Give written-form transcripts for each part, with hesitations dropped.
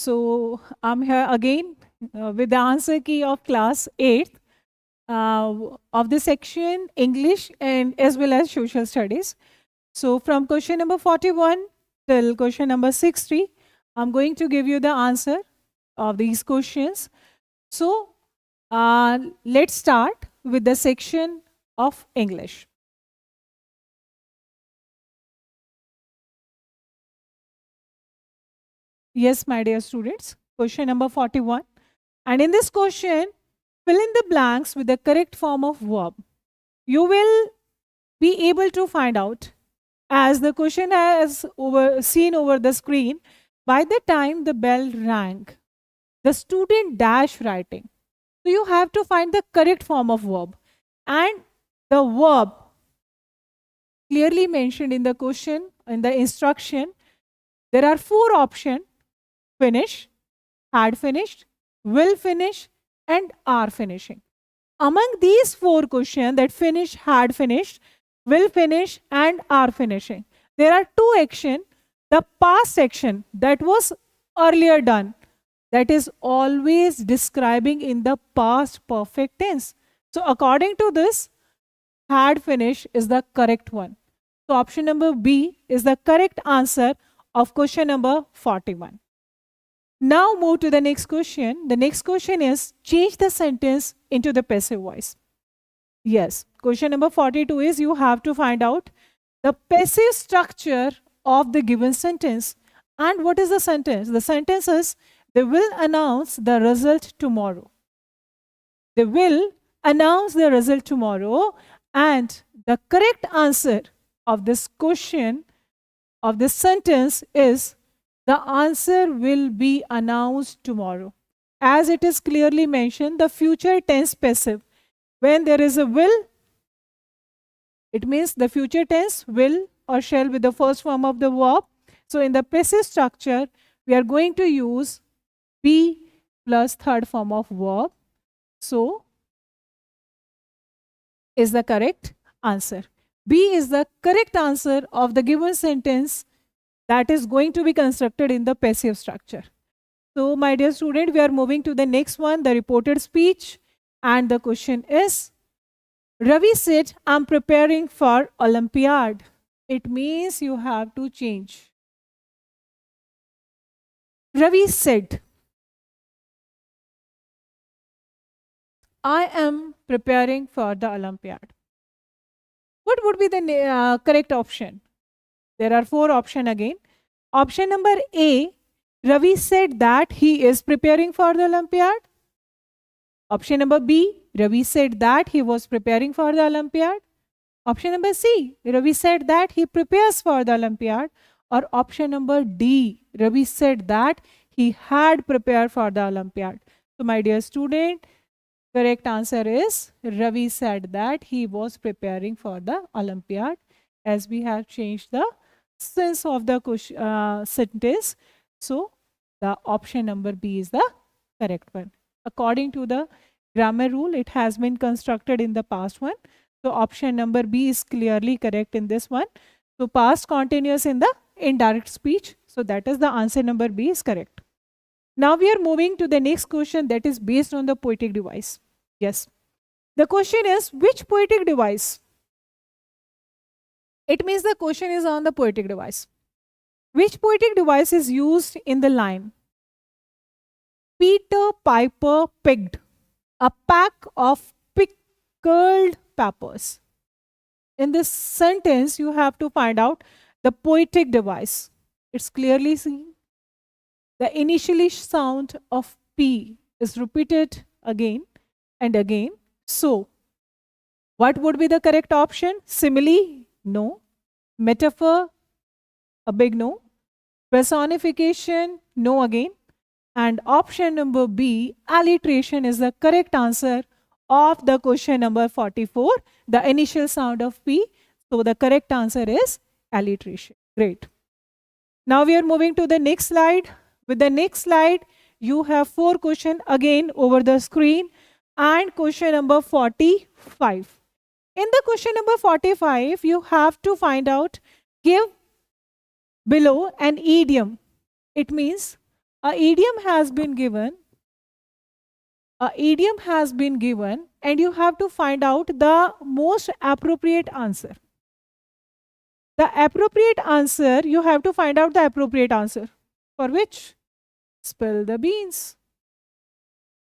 So I'm here again with the answer key of class 8th of the section English and as well as social studies. So from question number 41 till question number 60, I'm going to give you the answer of these questions. So let's start with the section of English. Yes, my dear students, question number 41. And in this question, fill in the blanks with the correct form of verb. You will be able to find out, as the question has seen over the screen, by the time the bell rang, the student dash writing. So you have to find the correct form of verb. And the verb clearly mentioned in the question, in the instruction, there are 4 options: finish, had finished, will finish, and are finishing. Among these 4 questions, that finish, had finished, will finish, and are finishing, there are 2 actions. The past action that was earlier done, that is always describing in the past perfect tense. So according to this, had finished is the correct one. So option number B is the correct answer of question number 41. Now move to the next question. The next question is change the sentence into the passive voice. Yes, question number 42 is you have to find out the passive structure of the given sentence. And what is the sentence? The sentence is they will announce the result tomorrow. They will announce the result tomorrow. And the correct answer of this question, of this sentence, is the answer will be announced tomorrow. As it is clearly mentioned, the future tense passive. When there is a will, it means the future tense will or shall with the first form of the verb. So in the passive structure, we are going to use be plus third form of verb. So is the correct answer. B is the correct answer of the given sentence that is going to be constructed in the passive structure. So my dear student, we are moving to the next one, the reported speech. And the question is, Ravi said, I'm preparing for Olympiad. It means you have to change. Ravi said, I am preparing for the Olympiad. What would be the correct option? There are 4 options again. Option number A, Ravi said that he is preparing for the Olympiad. Option number B, Ravi said that he was preparing for the Olympiad. Option number C, Ravi said that he prepares for the Olympiad. Or option number D, Ravi said that he had prepared for the Olympiad. So my dear student, correct answer is Ravi said that he was preparing for the Olympiad, as we have changed the sense of the sentence. So the option number B is the correct one. According to the grammar rule, it has been constructed in the past one. So option number B is clearly correct in this one. So past continuous in the indirect speech. So that is the answer number B is correct. Now we are moving to the next question that is based on the poetic device. Yes. The question is which poetic device? It means the question is on the poetic device. Which poetic device is used in the line? Peter Piper picked a pack of pickled peppers. In this sentence, you have to find out the poetic device. It's clearly seen. The initial sound of P is repeated again and again. So, what would be the correct option? Simile? No. Metaphor? A big no. Personification? No again. And option number B, alliteration, is the correct answer of the question number 44, the initial sound of P. So the correct answer is alliteration. Great. Now we are moving to the next slide. With the next slide, you have 4 questions again over the screen and question number 45. In the question number 45, you have to find out, give below an idiom. It means A idiom has been given. And you have to find out the most appropriate answer. You have to find out the appropriate answer. For which? Spill the beans.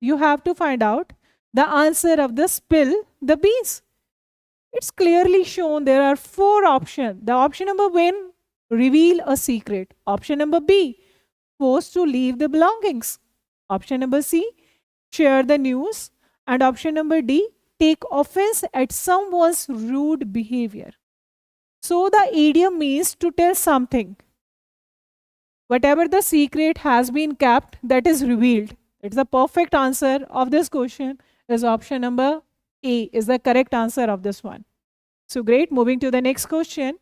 You have to find out the answer of the spill the beans. It's clearly shown there are 4 options. The option number 1, reveal a secret. Option number B, forced to leave the belongings. Option number C, share the news. And option number D, take offense at someone's rude behavior. So the idiom means to tell something. Whatever the secret has been kept, that is revealed. It's the perfect answer of this question is option number A is the correct answer of this one. So great. Moving to the next question.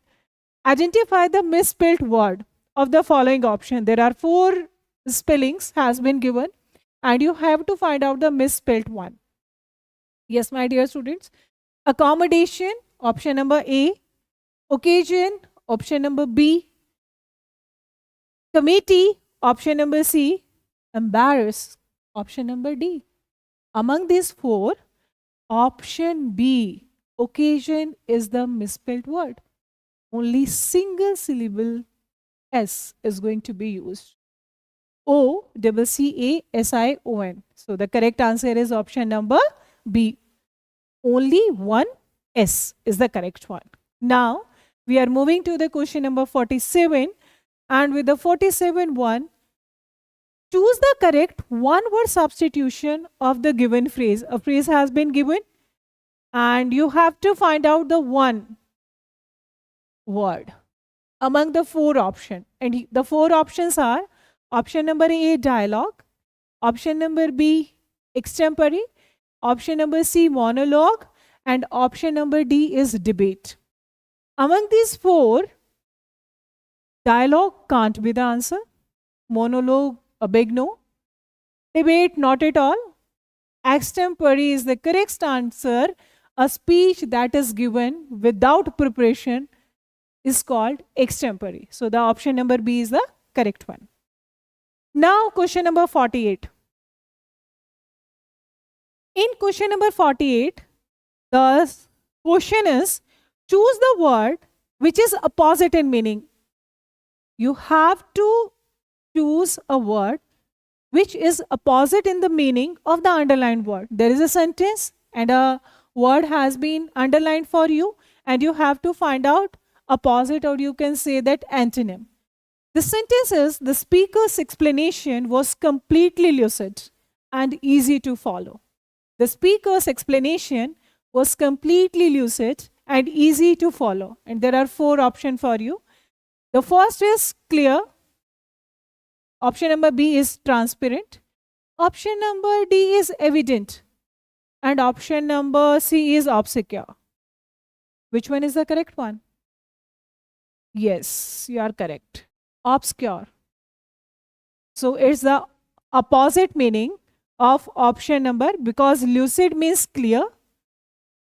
Identify the misspelled word of the following option. There are 4 spellings has been given and you have to find out the misspelled one. Yes, my dear students. Accommodation, option number A. Occasion, option number B. Committee, option number C. Embarrass, option number D. Among these 4, option B, occasion, is the misspelled word. Only single syllable S is going to be used. OCCASION. So the correct answer is option number B. Only one S is the correct one. Now we are moving to the question number 47. And with the 47 one, choose the correct one-word substitution of the given phrase. A phrase has been given and you have to find out the one word among the 4 options. And the 4 options are option number A, dialogue, option number B, extempore, option number C, monologue, and option number D is debate. Among these 4, dialogue can't be the answer. Monologue, a big no. Debate, not at all. Extempore is the correct answer. A speech that is given without preparation is called extempore. So the option number B is the correct one. Now question number 48. In question number 48, the question is choose the word which is opposite in meaning. You have to choose a word which is opposite in the meaning of the underlined word. There is a sentence and a word has been underlined for you and you have to find out opposite, or you can say that antonym. The sentence is, the speaker's explanation was completely lucid and easy to follow. The speaker's explanation was completely lucid and easy to follow. And there are 4 options for you. The first is clear. Option number B is transparent. Option number D is evident. And option number C is obscure. Which one is the correct one? Yes, you are correct. Obscure. So it's the opposite meaning of option number, because lucid means clear.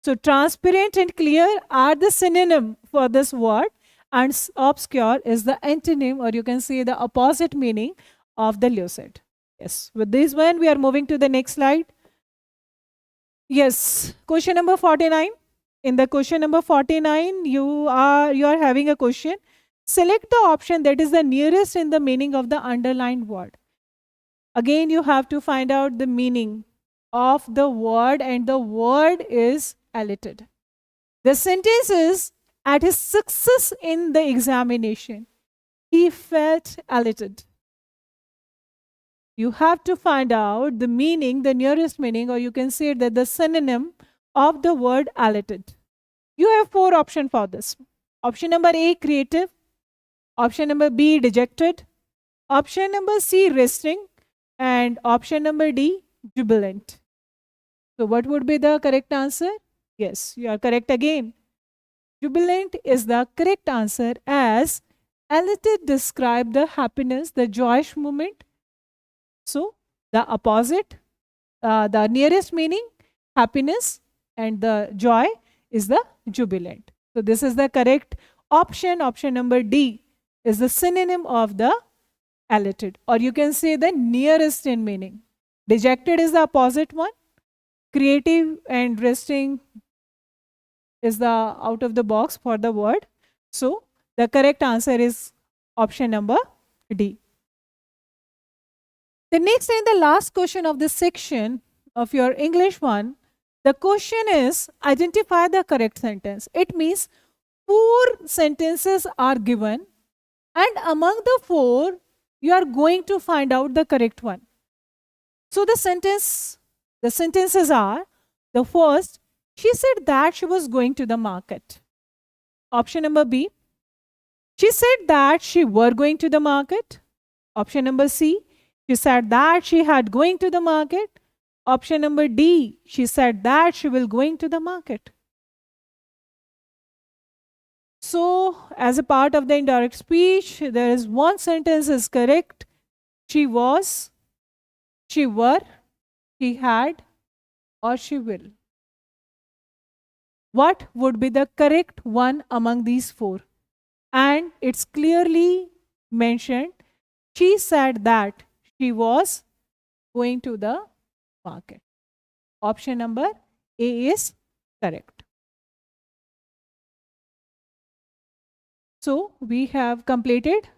So transparent and clear are the synonym for this word, and obscure is the antonym, or you can say the opposite meaning of the lucid. Yes, with this one we are moving to the next slide. Yes, question number 49. In the question number 49, you are having a question. Select the option that is the nearest in the meaning of the underlined word. Again, you have to find out the meaning of the word, and the word is elated. The sentence is, at his success in the examination, he felt elated. You have to find out the meaning, the nearest meaning, or you can say that the synonym of the word elated. You have 4 options for this. Option number A, creative. Option number B, dejected. Option number C, resting. And option number D, jubilant. So what would be the correct answer? Yes, you are correct again. Jubilant is the correct answer, as elated describe the happiness, the joyous moment. So the opposite, the nearest meaning, happiness, and the joy is the jubilant. So this is the correct option. Option number D is the synonym of the elated, or you can say the nearest in meaning. Dejected is the opposite one. Creative and resting is the out of the box for the word. So the correct answer is option number D. The next and the last question of this section of your English one, the question is identify the correct sentence. It means 4 sentences are given, and among the 4, you are going to find out the correct one. So the sentences are, the first, she said that she was going to the market. Option number B, she said that she were going to the market. Option number C, she said that she had going to the market. Option number D, she said that she will going to the market. So as a part of the indirect speech, there is one sentence is correct. She was, she were, she had, or she will. What would be the correct one among these 4? And it's clearly mentioned, she said that she was going to the market. Option number A is correct. So we have completed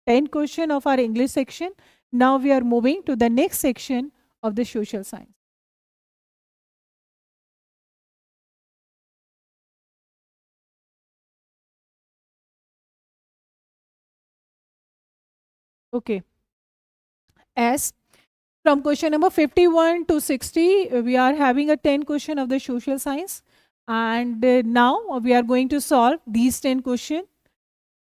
10 questions of our English section. Now we are moving to the next section of the social science. Okay. As from question number 51 to 60, we are having a 10 question of the social science. And now we are going to solve these 10 questions.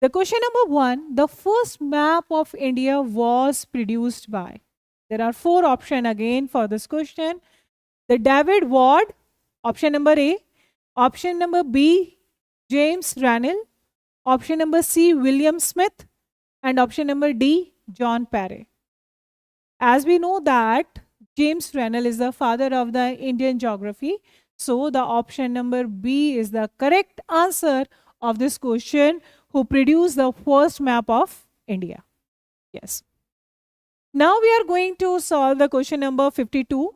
The question number 1, the first map of India was produced by. There are 4 options again for this question. The David Ward, option number A. Option number B, James Rannell. Option number C, William Smith. And option number D, John Parry. As we know that James Rannell is the father of the Indian geography. So the option number B is the correct answer of this question, who produced the first map of India. Yes. Now we are going to solve the question number 52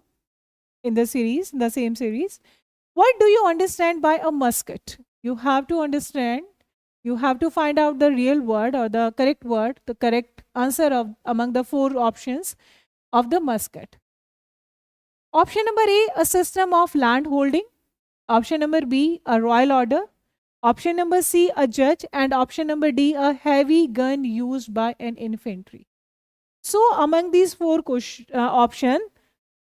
in the series, the same series. What do you understand by a musket? You have to understand, you have to find out the real word or the correct answer of among the 4 options of the musket. Option number A, a system of land holding. Option number B, a royal order. Option number C, a judge. And option number D, a heavy gun used by an infantry. So among these 4 options,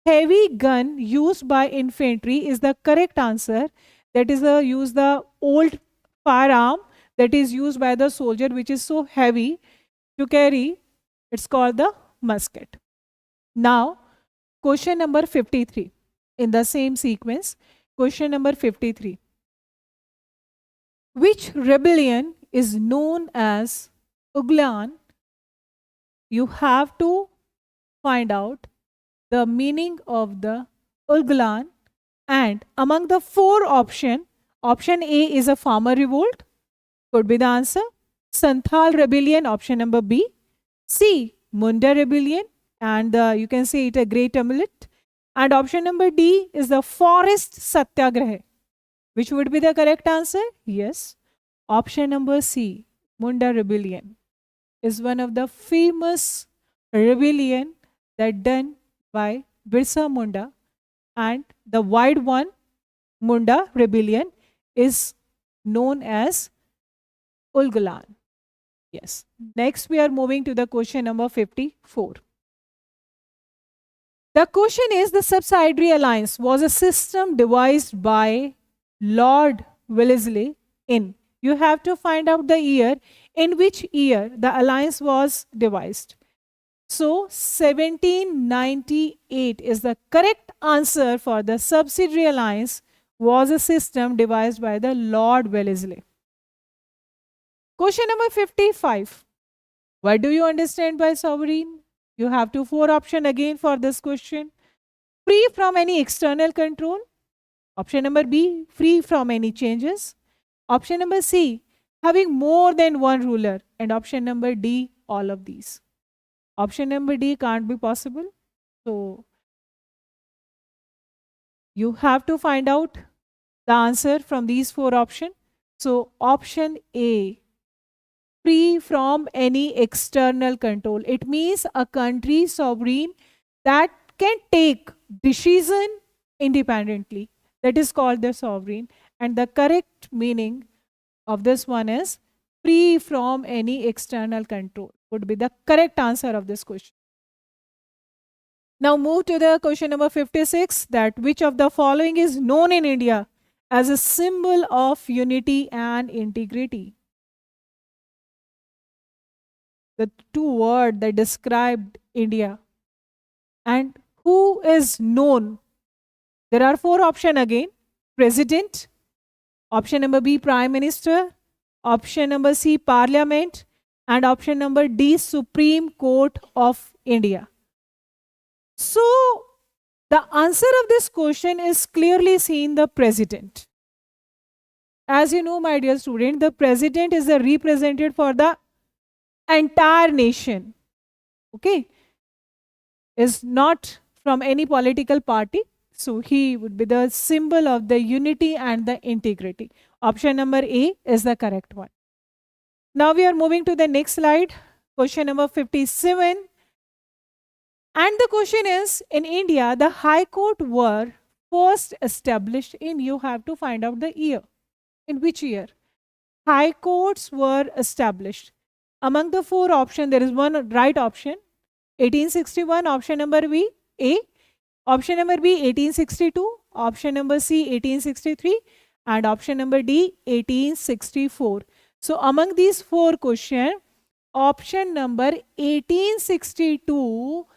heavy gun used by infantry is the correct answer. That is use the old firearm that is used by the soldier, which is so heavy to carry. It's called the musket. Now, question number 53 in the same sequence. Question number 53. Which rebellion is known as Uglan? You have to find out the meaning of the Uglan, and among the 4 options, option A is a farmer revolt, could be the answer. Santhal rebellion, option number B. C, Munda rebellion, and you can say it a great tumult. And option number D is the forest satyagraha. Which would be the correct answer? Yes. Option number C, Munda rebellion, is one of the famous rebellion that done by Birsa Munda, and the wide one, Munda rebellion, is known as Ulgulan. Yes. Next, we are moving to the question number 54. The question is, the subsidiary alliance was a system devised by Lord Wellesley in. You have to find out the year, in which year the alliance was devised. So 1798 is the correct answer for the subsidiary alliance was a system devised by the Lord Wellesley. Question number 55. What do you understand by sovereign? You have 4 options again for this question. Free from any external control. Option number B, free from any changes. Option number C, having more than one ruler. And option number D, all of these. Option number D can't be possible. So you have to find out the answer from these four options. So option A, free from any external control. It means a country sovereign that can take decision independently. That is called the sovereign. And the correct meaning of this one is free from any external control would be the correct answer of this question. Now move to the question number 56, that which of the following is known in India as a symbol of unity and integrity? The two words that described India. And who is known? There are four options again. President, option number B, Prime Minister, option number C, Parliament, and option number D, Supreme Court of India. So the answer of this question is clearly seen the president. As you know, my dear student, the president is the representative for the entire nation. Okay, is not from any political party. So he would be the symbol of the unity and the integrity. Option number A is the correct one. Now we are moving to the next slide, question number 57. And the question is, in India, the High Court were first established in, you have to find out the year. In which year? High courts were established. Among the four options, there is one right option. 1861, option number B, A. Option number B, 1862. Option number C, 1863. And option number D, 1864. So among these four questions, option number 1862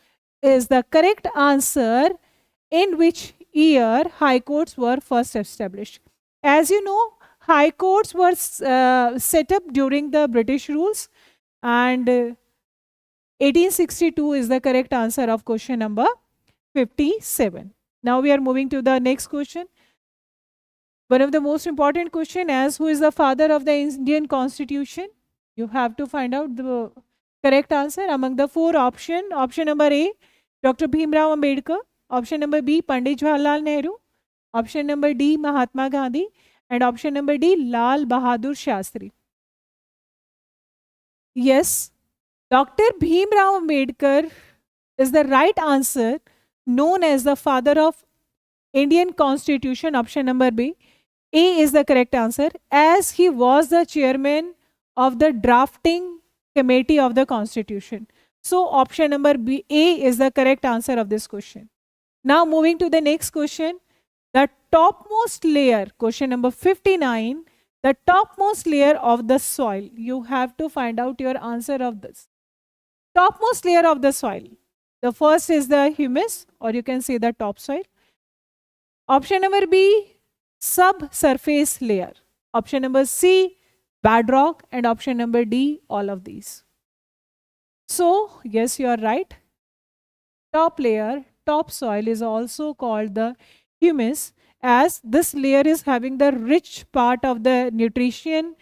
is the correct answer, in which year high courts were first established. As you know, high courts were set up during the British rules, and 1862 is the correct answer of question number 57. Now we are moving to the next question. One of the most important question is, who is the father of the Indian Constitution? You have to find out the correct answer among the four options. Option number A, Dr. Bhimrao Ambedkar. Option number B, Pandit Jawaharlal Nehru. Option number D, Mahatma Gandhi. And option number D, Lal Bahadur Shastri. Yes, Dr. Bhimrao Ambedkar is the right answer, known as the father of Indian Constitution. Option number B. A is the correct answer, as he was the chairman of the drafting committee of the Constitution. So option number B, A is the correct answer of this question. Now moving to the next question. The topmost layer, question number 59, the topmost layer of the soil. You have to find out your answer of this. Topmost layer of the soil. The first is the humus, or you can say the topsoil. Option number B, subsurface layer. Option number C, bedrock. And option number D, all of these. So yes, you are right. Top layer, topsoil, is also called the humus, as this layer is having the rich part of the nutrition,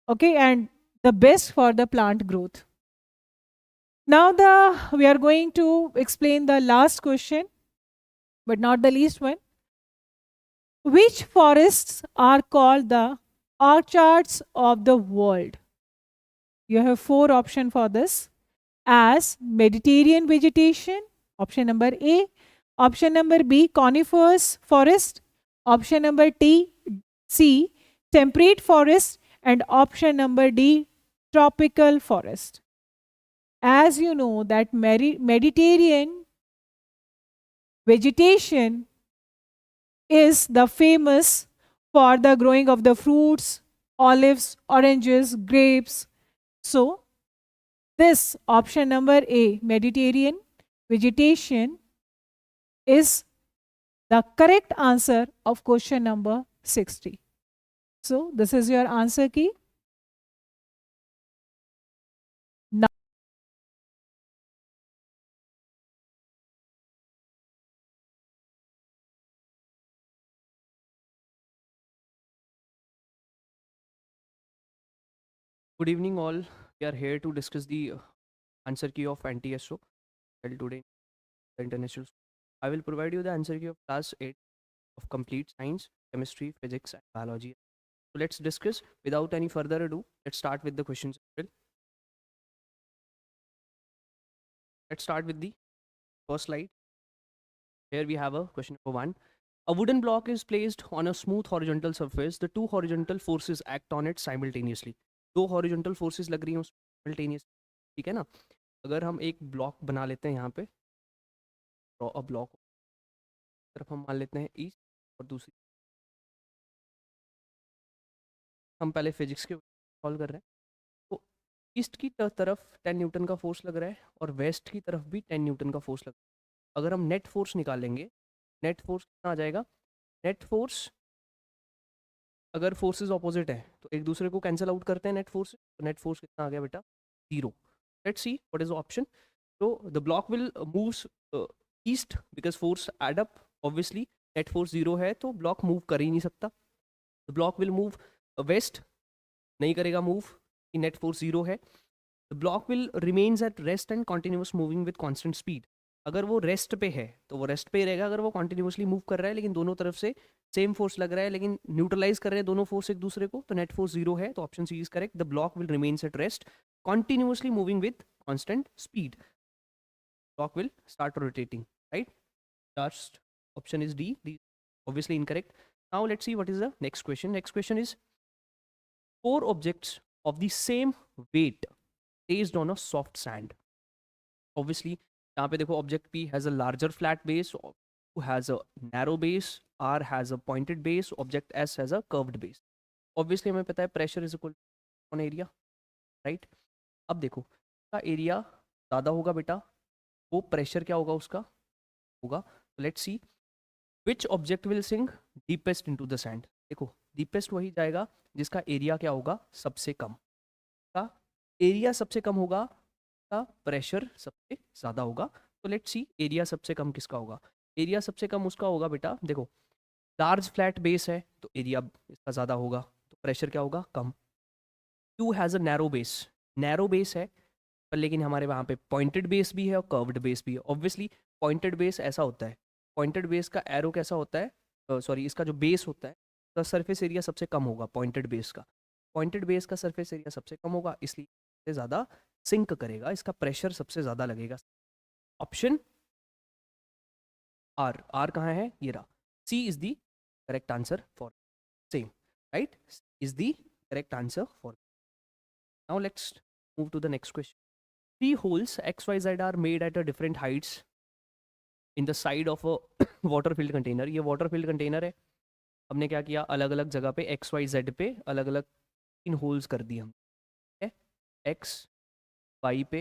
okay, and the best for the plant growth. Now we are going to explain the last question, but not the least one. Which forests are called the orchards of the world? You have four options for this. As Mediterranean vegetation, option number A. Option number B, coniferous forest. Option number C, temperate forest. And option number D, tropical forest. As you know that Mediterranean vegetation is the famous for the growing of the fruits, olives, oranges, grapes. So this option number A, Mediterranean vegetation, is the correct answer of question number 60. So this is your answer key. Now Good evening, all. We are here to discuss the answer key of NTSO held today in the international school. I will provide you the answer key of class 8 of complete science, chemistry, physics, and biology. So let's discuss without any further ado. Let's start with the questions. Let's start with the first slide. Here we have a question number 1. A wooden block is placed on a smooth horizontal surface. The two horizontal forces act on it simultaneously. दो horizontal forces लग रही हैं simultaneously. ठीक है ना? अगर हम एक ब्लॉक बना लेते हैं यहाँ पे, ड्रॉ अ ब्लॉक, तरफ हम मान लेते हैं ईस्ट और दूसरी, हम पहले फिजिक्स के सॉल्व कर रहे हैं, तो ईस्ट की तरफ 10 न्यूटन का फोर्स लग रहा है और वेस्ट की तरफ भी 10 न्यूटन का फोर्स लग रहा है. अगर हम नेट फोर्स निकालेंगे, नेट फोर्स कितना आ जाएगा? नेट फोर्स, अगर फोर्सेस ऑपोजिट है तो एक दूसरे को कैंसिल आउट करते हैं नेट फोर्स, तो नेट फोर्स कितना आ गया बेटा? 0. Let's see what is the option. तो the block will moves east because force add up. Obviously net force 0 है तो ब्लॉक मूव कर ही नहीं सकता. The block will move west, नहीं करेगा मूव, नेट फोर्स 0 है. The block will remains at rest and continuous moving with constant speed. अगर वो रेस्ट पे है तो वो रेस्ट पे ही रहेगा. अगर वो कॉन्टिन्यूसली मूव कर रहा है लेकिन दोनों तरफ से सेम फोर्स लग रहा है लेकिन न्यूट्रलाइज कर रहे हैं दोनों फोर्स एक दूसरे को, तो नेट फोर्स 0 है. तो option C is correct. The block will remains at rest continuously moving with constant speed. Block will start rotating, right? Last option is D. D obviously incorrect. Now let's see what is the next question. Next question is, four objects of the same weight placed on a soft sand. Obviously यहाँ पे देखो, object P has a larger flat base, Q has a narrow base, R has a pointed base, object S has a curved base. Obviously हमें पता है pressure is equal to on area, right? अब देखो का area ज़्यादा होगा बेटा, वो प्रेशर क्या होगा उसका होगा. तो let's see which object will sink deepest into the sand. देखो डीपेस्ट वही जाएगा जिसका एरिया क्या होगा? सबसे कम. का एरिया सबसे कम होगा, का प्रेशर सबसे ज़्यादा होगा. तो लेट्स सी एरिया सबसे कम किसका होगा. एरिया सबसे कम उसका होगा बेटा, देखो लार्ज फ्लैट बेस है तो एरिया इसका ज़्यादा होगा, तो प्रेशर क्या होगा? कम. Q has a narrow base, narrow base है पर लेकिन हमारे वहाँ पे पॉइंटेड बेस भी है और कर्व्ड बेस भी है. ऑब्वियसली पॉइंटेड बेस ऐसा होता है, पॉइंटेड बेस का एरो कैसा होता है, सॉरी इसका जो बेस होता है तो सरफेस एरिया सबसे कम होगा पॉइंटेड बेस का. पॉइंटेड बेस का सरफेस एरिया सबसे कम होगा इसलिए सबसे ज़्यादा सिंक करेगा, इसका प्रेशर सबसे ज़्यादा लगेगा. Option are. आर कहाँ है? ये रहा. C is the correct answer for same, right? Is the correct answer for. Now let's move to the next question. Three holes XYZ are made at a different heights in the side of a water filled container. ये water filled container है. हमने क्या किया? अलग अलग जगह पे XYZ पे अलग अलग 3 होल्स कर दिए हम. X Y पे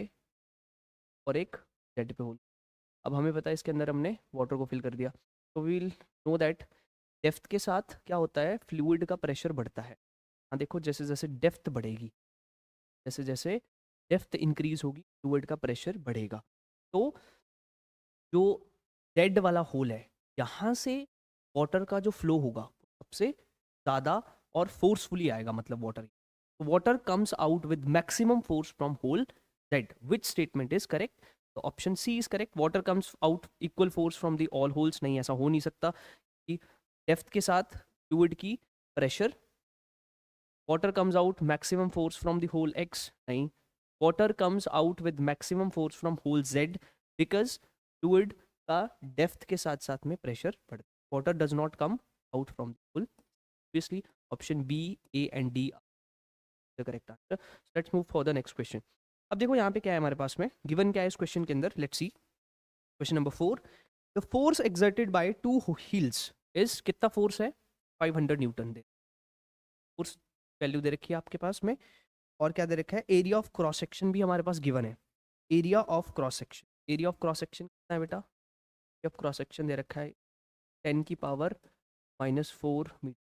और एक Z पे होल. अब हमें पता है इसके अंदर हमने वाटर को फिल कर दिया. तो वील नो दैट डेप्थ के साथ क्या होता है? फ्लूइड का प्रेशर बढ़ता है. हाँ देखो, जैसे जैसे डेप्थ बढ़ेगी, जैसे जैसे डेप्थ इंक्रीज होगी फ्लूइड का प्रेशर बढ़ेगा. तो जो डेड वाला होल है यहाँ से वाटर का जो फ्लो होगा सबसे ज़्यादा और फोर्सफुली आएगा, मतलब water. Water comes out with maximum force from hole dead. Which statement is correct? तो option C is correct. Water comes out equal force from the all holes. नहीं, ऐसा हो नहीं सकता कि डेप्थ के साथ फ्लूइड की pressure. Water comes out maximum force from the hole X. नहीं, water comes out with maximum force from hole Z because fluid का डेप्थ के साथ साथ में प्रेशर बढ़ता है. Water does not come out from the hole. Obviously option B, A and D the correct answer. Let's move for the next question. अब देखो यहाँ पे क्या है हमारे पास में, गिवन क्या है इस क्वेश्चन के अंदर. Let's see question number 4. The force exerted by two heels is, कितना फोर्स है? 500 न्यूटन. दे फोर्स वैल्यू दे रखी है आपके पास में, और क्या दे रखा है? एरिया ऑफ क्रॉस सेक्शन भी हमारे पास गिवन है. Area of cross section, area of cross section कितना है बेटा? एरिया ऑफ क्रॉस सेक्शन दे रखा है 10 की पावर -4 मीटर.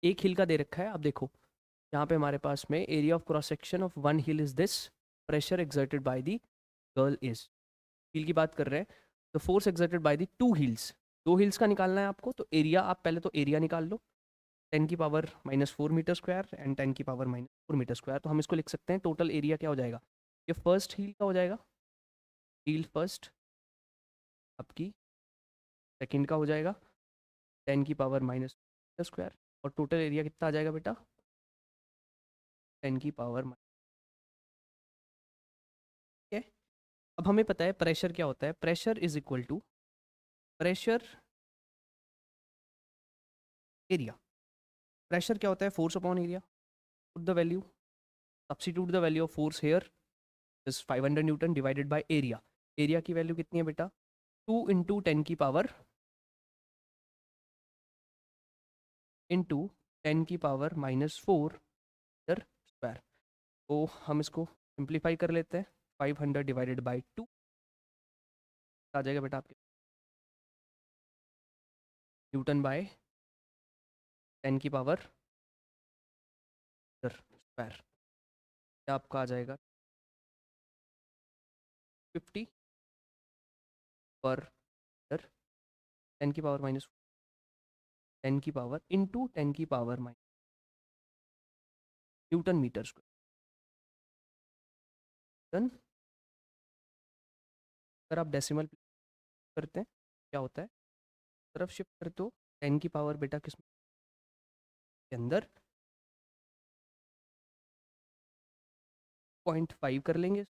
एक हिल का दे रखा है. अब देखो यहाँ पे हमारे पास में area of cross section of one heel is this, pressure exerted by the girl is. Heel की बात कर रहे हैं तो force exerted by the 2 heels. 2 heels का निकालना है आपको, तो एरिया आप पहले तो एरिया निकाल लो. 10 की पावर -4 मीटर स्क्वायर एंड 10 की पावर -4 मीटर स्क्वायर. तो हम इसको लिख सकते हैं टोटल एरिया क्या हो जाएगा? ये फर्स्ट हील का हो जाएगा, हील फर्स्ट आपकी सेकंड का हो जाएगा 10 की पावर माइनस स्क्वायर, और टोटल एरिया कितना आ जाएगा बेटा 10 की पावर माइनस। ठीक है, अब हमें पता है प्रेशर क्या होता है, pressure is equal to pressure area. Pressure क्या होता है, force upon area. Put the value, substitute the value of force here is 500 newton divided by area. Area की वैल्यू कितनी है बेटा 2 इंटू 10 की पावर इंटू 10 की पावर माइनस 4 मीटर स्क्वायर। तो हम इसको सिंप्लीफाई कर लेते हैं, 500 डिवाइडेड बाई 2 आ जाएगा बेटा आपके न्यूटन बाय 10 की पावर मीटर स्क्वायर। आपका आ जाएगा 50 पर मीटर 10 की पावर माइनस 10 की पावर इंटू 10 की power minus newton metre square. अगर आप डेसिमल करते हैं क्या होता है, तरफ शिफ्ट करते हो 10 की पावर बेटा किस के अंदर 0.5 कर लेंगे,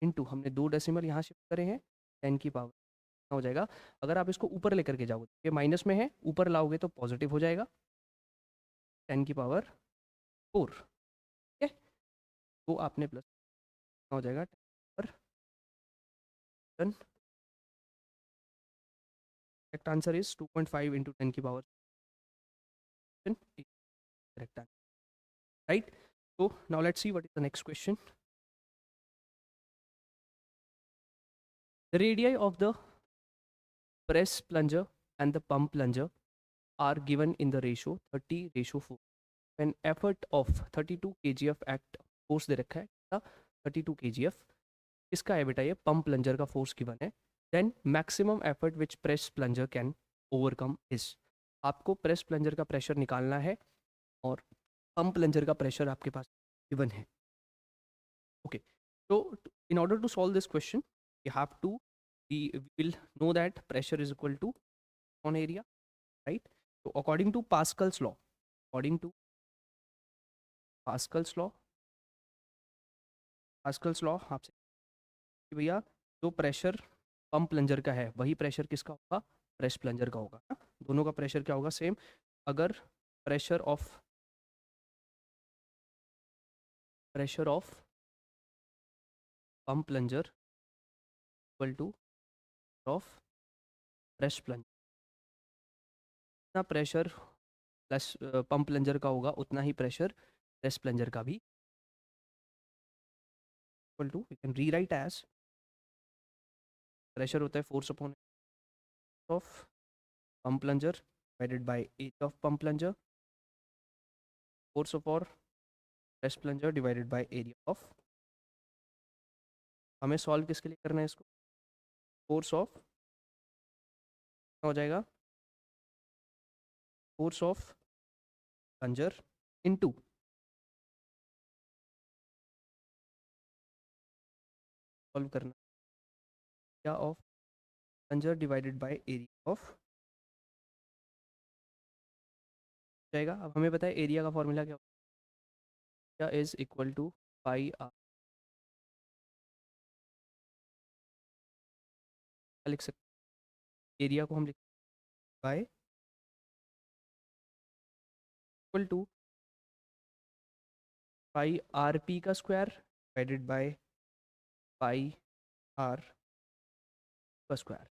इंटू हमने 2 डेसिमल यहाँ शिफ्ट करे हैं 10 की पावर हो जाएगा। अगर आप इसको ऊपर लेकर के जाओगे, ये माइनस में है, ऊपर लाओगे तो पॉजिटिव हो जाएगा 10 की पावर 4। ठीक है, तो आपने प्लस हो जाएगा 10 पर टन। करेक्ट आंसर इज 2.5 इंटू 10 की power correct answer, right. So now let's see what is the next question. The radii of the press plunger and the pump plunger are given in the ratio 30:4. When effort of 32 kgf act force दे रखा है 32 kgf, किसका है बेटा ये pump plunger का force given है। Then maximum effort which press plunger can overcome is, आपको प्रेस प्लंजर का प्रेशर निकालना है और पंप प्लंजर का प्रेशर आपके पास गिवन है। Okay, so in order to solve this question you have to we will know that pressure is equal to on area, right? So according to Pascal's law, according to Pascal's law, Pascal's law आपसे कि भैया जो pressure pump plunger का है वही pressure किसका होगा press plunger का होगा ना? दोनों का प्रेशर क्या होगा सेम। अगर pressure of pump plunger equal to of press plunger, जितना प्रेशर प्लस पंप प्लंजर का होगा उतना ही प्रेशर प्रेस प्लंजर का भी equal to, we can rewrite as pressure होता है force upon of pump plunger divided by area of pump plunger, force of और press plunger divided by area of. हमें सॉल्व किसके लिए करना है इसको, फोर्स ऑफ हो जाएगा force of plunger into solve करना area of plunger divided by area of जाएगा। अब हमें पता है एरिया का फॉर्मूला क्या होगा, is equal to pi r, लिख सकते एरिया को हम लिख by equal to pi r p का square divided by pi r का स्क्वायर।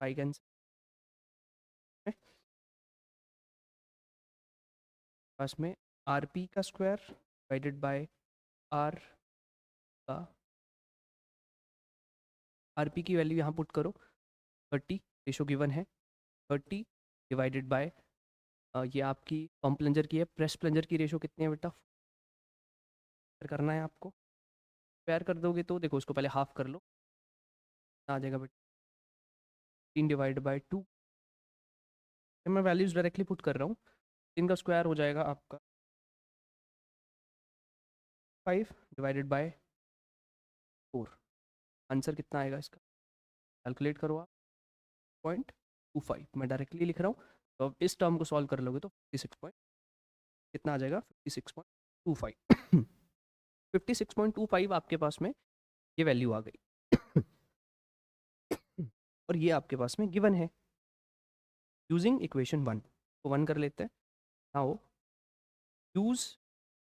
पाई कैंसिल, पास में आर पी का स्क्वायर डिवाइडेड बाय आर का, आर पी की वैल्यू यहाँ पुट करो 30, रेशो गिवन है 30 डिवाइडेड बाय ये आपकी पंप प्लंजर की है, प्रेस प्लंजर की रेशो कितनी है बेटा करना है आपको, स्क्वायर कर दोगे तो देखो इसको पहले हाफ कर लो आ जाएगा बेटा 3 डिवाइड बाय 2, मैं वैल्यूज डायरेक्टली पुट कर रहा हूँ, 3 का स्क्वायर हो जाएगा आपका 5 डिवाइडेड बाय आंसर कितना आएगा इसका, कैलकुलेट करो आप। 0.25 मैं डायरेक्टली लिख रहा हूँ, तो अब इस टर्म को सॉल्व कर लोगे तो 56 पॉइंट कितना आ जाएगा, 56.25 56.25 आपके पास में ये वैल्यू आ गई और ये आपके पास में गिवन है यूजिंग इक्वेशन 1, तो 1 कर लेते हैं। Now use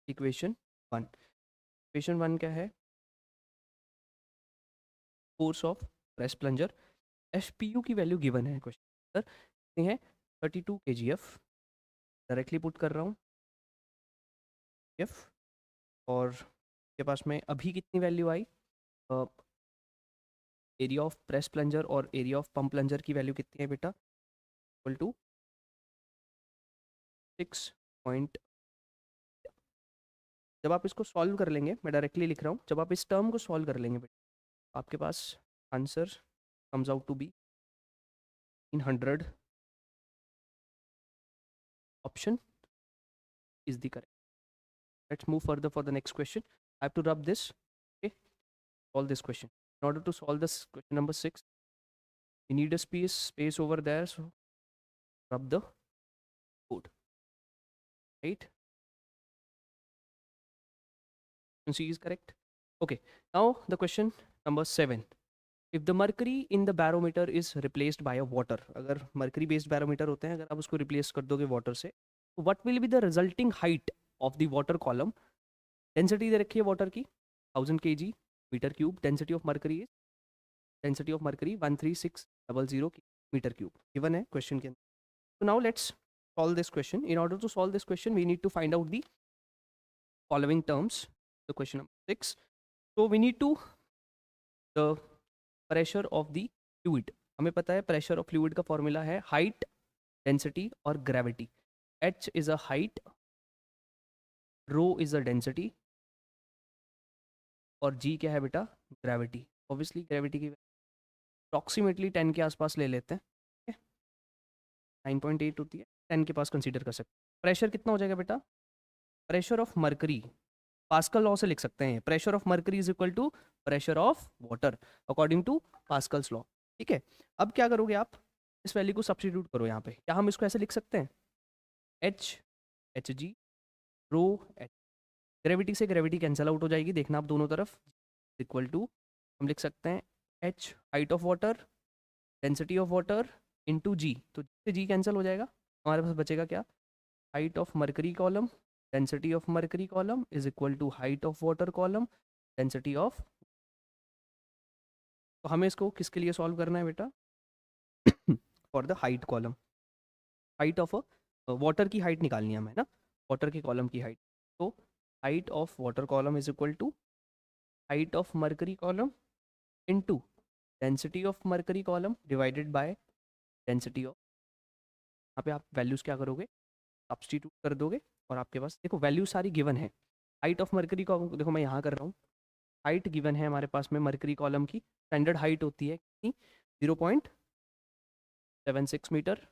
equation 1। इक्वेशन 1 क्या है, force of press plunger, FPU की वैल्यू गिवन है क्वेश्चन सर, कितनी है 32 kgf, डायरेक्टली पुट कर रहा हूँ एफ, और के पास में अभी कितनी value I, area of press plunger और एरिया ऑफ पंप प्लंजर की वैल्यू कितनी है बेटा, इक्वल टू 6 पॉइंट। जब आप इसको सॉल्व कर लेंगे, मैं डायरेक्टली लिख रहा हूँ, जब आप इस टर्म को सॉल्व कर लेंगे बेटा, आपके पास answer comes out to be 300, option is the correct. Let's move further for the next question. I have to rub this. Okay, solve this question. In order to solve this question number 6, we need a space over there. So rub the code. Right? C is correct. Okay. Now the question number 7. If the mercury in the barometer is replaced by a water, अगर mercury based barometer होते हैं, अगर आप उसको replace कर दोगे water से, what will be the resulting height of the water column? Density दे रखी है water की 1000 kg meter cube. Density of mercury is density of mercury 13600 metre cube given है क्वेश्चन के अंदर. So now let's solve this question. In order to solve this question, we need to find out the following terms. The question number 6. So we need to the pressure of the fluid. हमें पता है pressure of fluid का formula है height, density और gravity. H is a height, rho is a density और G क्या है बेटा, gravity. Obviously gravity की अप्रॉक्सीमेटली 10 के आसपास ले लेते हैं, 9.8 होती है, 10 के पास कंसीडर कर सकते हैं. प्रेशर कितना हो जाएगा बेटा, pressure of mercury, Pascal law से लिख सकते हैं, pressure of mercury is equal to pressure of water according to Pascal's law. ठीक है, अब क्या करोगे आप, इस वैल्यू को सब्स्टिट्यूट करो यहाँ पे. क्या हम इसको ऐसे लिख सकते हैं, एच एच जी रो एच, ग्रेविटी से ग्रेविटी कैंसिल आउट हो जाएगी, देखना आप दोनों तरफ, इक्वल टू हम लिख सकते हैं h height of water, density of water into g, तो जी से जी कैंसिल हो जाएगा, हमारे पास बचेगा क्या, height of mercury column, density of mercury column is equal to height of water column, density of. तो हमें इसको किसके लिए सॉल्व करना है बेटा, for the height column, height of water की हाइट निकालनी है हमें ना, वाटर के कॉलम की हाइट. तो height of water column is equal to height of mercury column into density of mercury column divided by density of. यहाँ पे आप वैल्यूज़ क्या करोगे, सब्स्टिट्यूट कर दोगे और आपके पास देखो वैल्यू सारी गिवन है. हाइट ऑफ मर्करी कॉलम देखो मैं यहाँ कर रहा हूँ, हाइट गिवन है हमारे पास में, मर्करी कॉलम की स्टैंडर्ड हाइट होती है कितनी, 0.76 metre.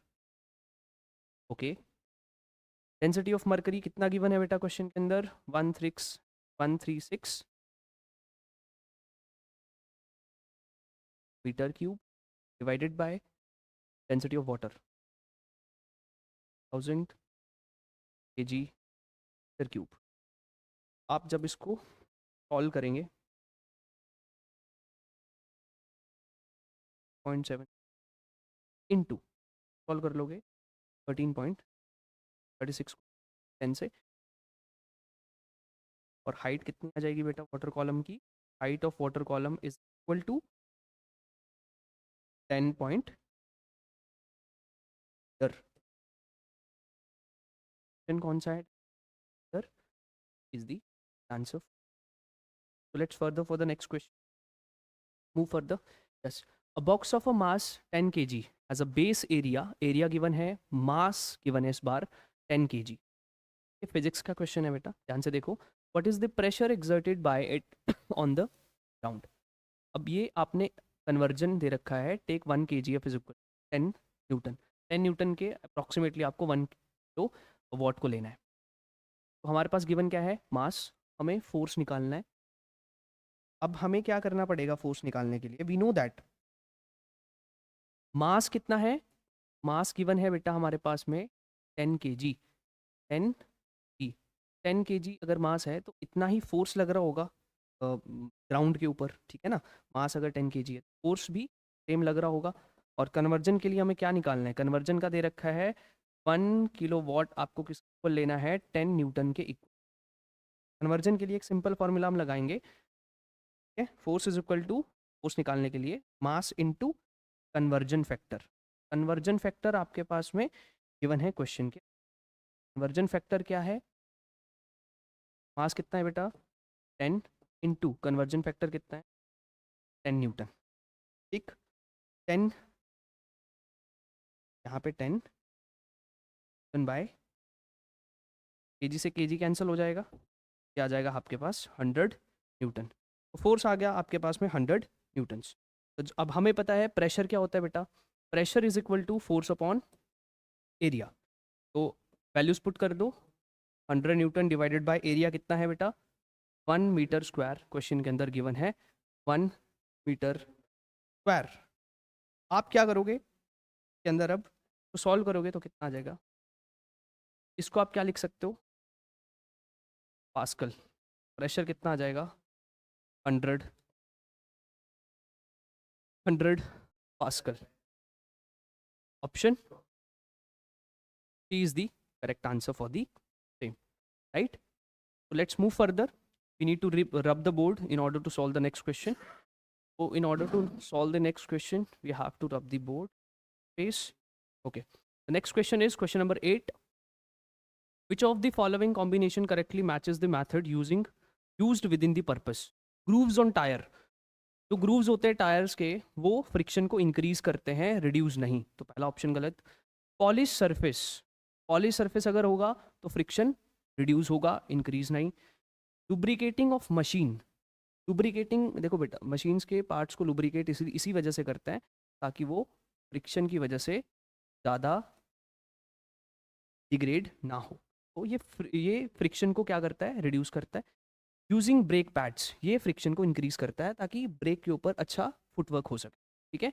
Okay, density of mercury कितना गिवन है बेटा क्वेश्चन के अंदर, 136 metre cube divided by density of water 1000 kg metre cube. आप जब इसको सॉल्व करेंगे 0.7 इंटू सॉल्व कर लोगे 13.36 10 से, और हाइट कितनी आ जाएगी बेटा वाटर कॉलम की, height of water column is equal to 10 point कौन सा है is the answer. So let's further for the next question. Move further. Yes. A box of a mass 10 kg has a base area. Area given है, mass given है इस बार 10 kg. ये physics का question है बेटा, ध्यान से देखो. What is the pressure exerted by it on the ground? अब ये आपने कन्वर्जन दे रखा है, take 1 kgf is equal 10 newton. 10 newton के अप्रॉक्सीमेटली आपको 1 किलो वॉट को लेना है. तो हमारे पास गिवन क्या है, मास, हमें फोर्स निकालना है. अब हमें क्या करना पड़ेगा फोर्स निकालने के लिए? वी नो दैट मास कितना है, मास गिवन है बेटा हमारे पास में 10 kg, 10 जी 10 kg अगर मास है तो इतना ही फोर्स लग रहा होगा ग्राउंड के ऊपर, ठीक है ना। मास अगर 10 kg है, फोर्स भी सेम लग रहा होगा। और कन्वर्जन के लिए हमें क्या निकालना है? कन्वर्जन का दे रखा है 1 किलोवाट आपको किस इक्वल लेना है? 10 न्यूटन के इक्वल। कन्वर्जन के लिए एक सिंपल फॉर्मूला हम लगाएंगे, ठीक है। Force is equal to, force निकालने के लिए mass into conversion factor. Conversion factor आपके पास में गिवन है क्वेश्चन के। कन्वर्जन फैक्टर क्या है? मास कितना है बेटा? 10 इंटू कन्वर्जन फैक्टर कितना है? 10 न्यूटन, ठीक। 10 यहाँ पे 10 न्यूटन बाय केजी से केजी कैंसिल हो जाएगा, क्या आ जाएगा आपके पास? 100 न्यूटन। तो फोर्स आ गया आपके पास में 100 न्यूटन्स। तो अब हमें पता है प्रेशर क्या होता है बेटा? Pressure is equal to force upon area. तो वैल्यूज पुट कर दो, 100 न्यूटन डिवाइडेड बाय एरिया कितना है बेटा? 1 मीटर स्क्वायर। क्वेश्चन के अंदर गिवन है 1 मीटर स्क्वायर। आप क्या करोगे के अंदर? अब तो सॉल्व करोगे तो कितना आ जाएगा? इसको आप क्या लिख सकते हो? पास्कल। प्रेशर कितना आ जाएगा? 100 pascal. Option C is the correct answer for the same, right. So let's move further. We need to rub the board in order to solve the next question. So in order to solve the next question, we have to rub the board space. Okay. The next question is question number 8. Which of the following combination correctly matches the method used within the purpose? Grooves on tire. जो grooves होते हैं tyres के वो friction को increase करते हैं, reduce नहीं। तो पहला ऑप्शन गलत। पॉलिश सरफेस, पॉलिश सरफेस अगर होगा तो फ्रिक्शन रिड्यूस होगा, इंक्रीज नहीं। लुब्रिकेटिंग ऑफ मशीन, लुब्रिकेटिंग देखो बेटा मशीन्स के पार्ट्स को लुब्रिकेट इसी वजह से करता है ताकि वो फ्रिक्शन की वजह से ज़्यादा डिग्रेड ना हो। तो ये फ्रिक्शन को क्या करता है? रिड्यूस करता है। यूजिंग ब्रेक पैड्स, ये फ्रिक्शन को इंक्रीज करता है ताकि ब्रेक के ऊपर अच्छा फुटवर्क हो सके, ठीक है।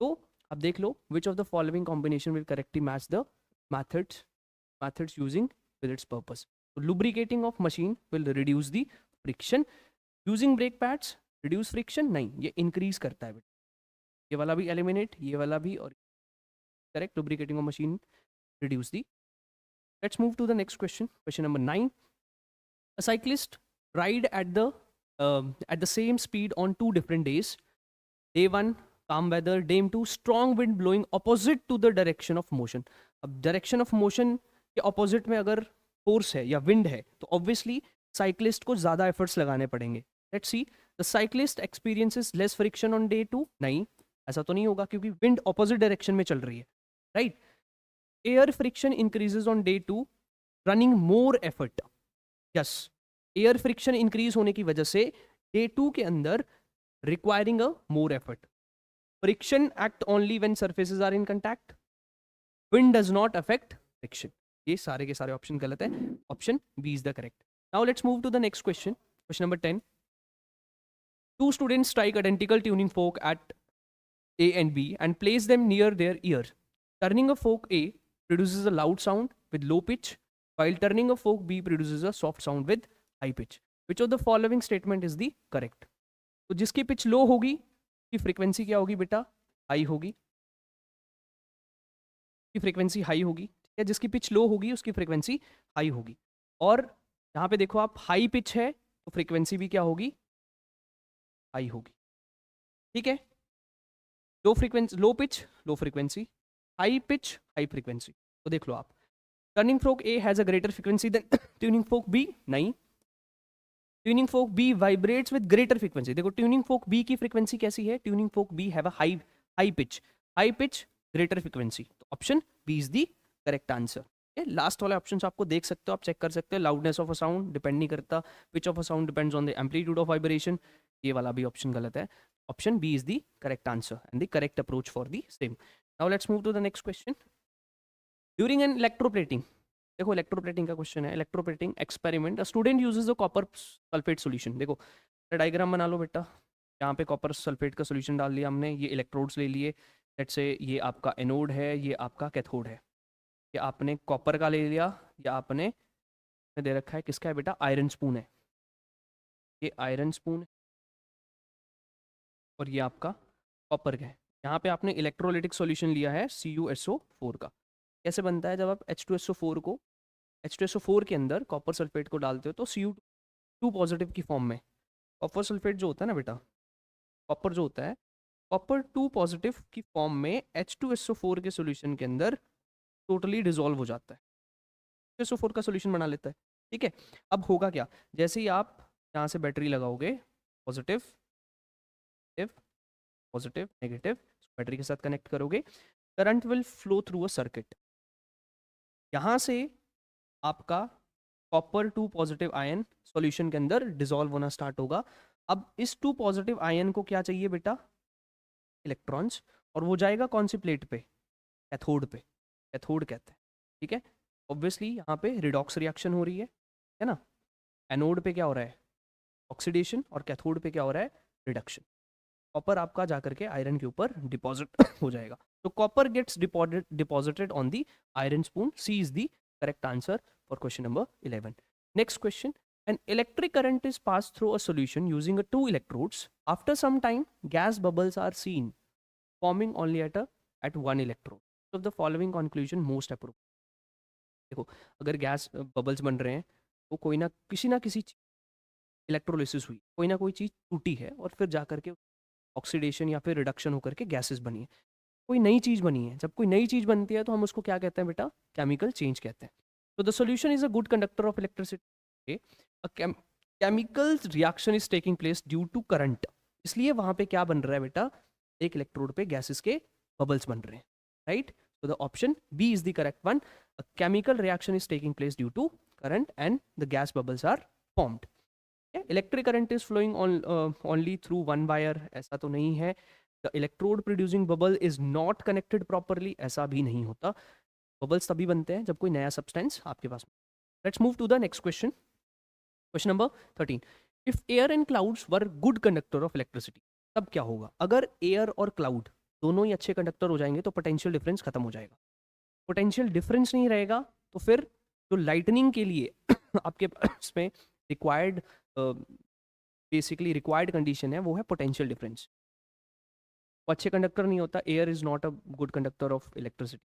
तो अब देख लो which of the following combination will correctly match the methods using with its purpose. So lubricating of machine will reduce the friction. Using brake pads reduce friction नहीं, ये increase करता है बेटा। ये वाला भी eliminate, ये वाला भी, और correct, lubricating of machine reduce the. Let's move to the next question. Question number 9. A cyclist ride at the same speed on 2 different days. Day 1 calm weather, day 2 strong wind blowing opposite to the direction of motion. अब direction of motion के opposite में अगर force है या wind है तो obviously cyclist को ज्यादा एफर्ट्स लगाने पड़ेंगे। Let's see, the cyclist experiences less friction on day 2। नहीं, ऐसा तो नहीं होगा क्योंकि विंड ऑपोजिट डायरेक्शन में चल रही है, right. Air friction increases on day 2, running more effort. Yes, air friction increase होने की वजह से डे 2 के अंदर requiring a more effort. Friction act only when surfaces are in contact, wind does not affect friction. ये सारे के सारे ऑप्शन गलत है, option B is the correct. Now let's move to the next question, question number 10. Two students strike identical tuning fork at A and B and place them near their ear. Turning a fork A produces a loud sound with low pitch, while turning a fork B produces a soft sound with high pitch. Which of the following statement is the correct? तो जिसकी pitch लो होगी की frequency क्या होगी बेटा? High होगी, की frequency high होगी, ठीक है। जिसकी पिच लो होगी उसकी फ्रीक्वेंसी हाई होगी। और यहाँ पे देखो आप, हाई पिच है तो फ्रीक्वेंसी भी क्या होगी? हाई होगी, ठीक है। Low frequency, low pitch low frequency, high pitch high frequency. तो देख लो आप, turning fork A has a greater frequency than tuning fork B. नहीं, tuning fork B vibrates with greater frequency. देखो ट्यूनिंग फोक बी की frequency कैसी है? Tuning fork B have a high pitch greater frequency. तो option B is the correct answer. Last वाले option आपको देख सकते हो, आप चेक कर सकते हो। Loudness of a sound depend नहीं करता, pitch of a sound depends on the amplitude of vibration. ये वाला भी ऑप्शन गलत है, option B is the correct answer and the correct approach for the same. Now let's move to the next question. During an electroplating, देखो electroplating का question है, electroplating experiment, a student uses a copper sulphate solution. देखो diagram बना लो बेटा। यहाँ पे copper sulphate का सोल्यूशन डाल लिया हमने, ये इलेक्ट्रोड्स ले लिए, लेट्स से ये आपका एनोड है, ये आपका कैथोड है। ये आपने कॉपर का ले लिया, या आपने दे रखा है किसका है बेटा, आयरन स्पून है, ये आयरन स्पून है, और ये आपका कॉपर का है। यहाँ पे आपने इलेक्ट्रोलिटिक सॉल्यूशन लिया है CuSO4 का। कैसे बनता है, जब आप H2SO4 को H2SO4 के अंदर कॉपर सल्फेट को डालते हो तो Cu2 पॉजिटिव की फॉर्म में, कॉपर सल्फेट जो होता है ना बेटा, कॉपर जो होता है, कॉपर 2 पॉजिटिव की फॉर्म में H2SO4 के सॉल्यूशन के अंदर टोटली डिसॉल्व हो जाता है, H2SO4 का सॉल्यूशन बना लेता है। ठीक है, अब होगा क्या, जैसे ही आप यहाँ से बैटरी लगाओगे, पॉजिटिव पॉजिटिव नेगेटिव, बैटरी के साथ कनेक्ट करोगे, current will flow through a circuit. यहाँ से आपका कॉपर 2 पॉजिटिव आयन सॉल्यूशन के अंदर डिसॉल्व होना स्टार्ट होगा। अब इस 2 पॉजिटिव आयन को क्या चाहिए बेटा, इलेक्ट्रॉन्स, और वो जाएगा कौन सी प्लेट पे, कैथोड पे, कैथोड कहते हैं। ठीक है, ऑब्वियसली यहाँ पे रिडॉक्स रिएक्शन हो रही है ना, एनोड पे क्या हो रहा है, ऑक्सीडेशन, और कैथोड पे क्या हो रहा है, रिडक्शन। कॉपर आपका जाकर के आयरन के ऊपर डिपॉजिट हो जाएगा, तो copper gets deposited on the iron spoon. C is the correct answer for question number 11. Next question. An electric current is passed through a solution using two electrodes. After some time, gas bubbles are seen forming only at one electrode. So the following conclusion most appropriate. देखो, अगर gas bubbles बन रहे हैं तो कोई ना किसी electrolysis हुई, कोई ना कोई चीज़ टूटी है, और फिर जाकर के ऑक्सीडेशन या फिर रिडक्शन होकर के गैसेस बनी है, कोई नई चीज़ बनी है। जब कोई नई चीज़ बनती है तो हम उसको क्या कहते हैं बेटा, केमिकल चेंज कहते हैं। तो the solution is a good conductor of electricity, chemical reaction is taking place due to current, इसलिए वहां पे क्या बन रहा है बेटा, एक इलेक्ट्रोड पे गैसेस के बबल्स बन रहे हैं, right. So the option B is the correct one. A chemical reaction is taking place due to current and the gas bubbles are formed. Electric current is flowing only through one wire, ऐसा तो नहीं है. The electrode producing bubble is not connected properly, ऐसा भी नहीं होता. Bubbles तभी बनते हैं जब कोई नया substance आपके पास. Let's move to the next question. Question number 13. If air and clouds were good conductor of electricity, तब क्या होगा? अगर air और cloud दोनों ही अच्छे कंडक्टर हो जाएंगे तो पोटेंशियल डिफरेंस खत्म हो जाएगा. पोटेंशियल डिफरेंस नहीं रहेगा तो फिर जो लाइटनिंग के लिए आपके पास में रिक्वायर्ड बेसिकली रिक्वायर्ड कंडीशन है वो है पोटेंशियल डिफरेंस. वो अच्छे कंडक्टर नहीं होता. Air is not a good conductor of electricity.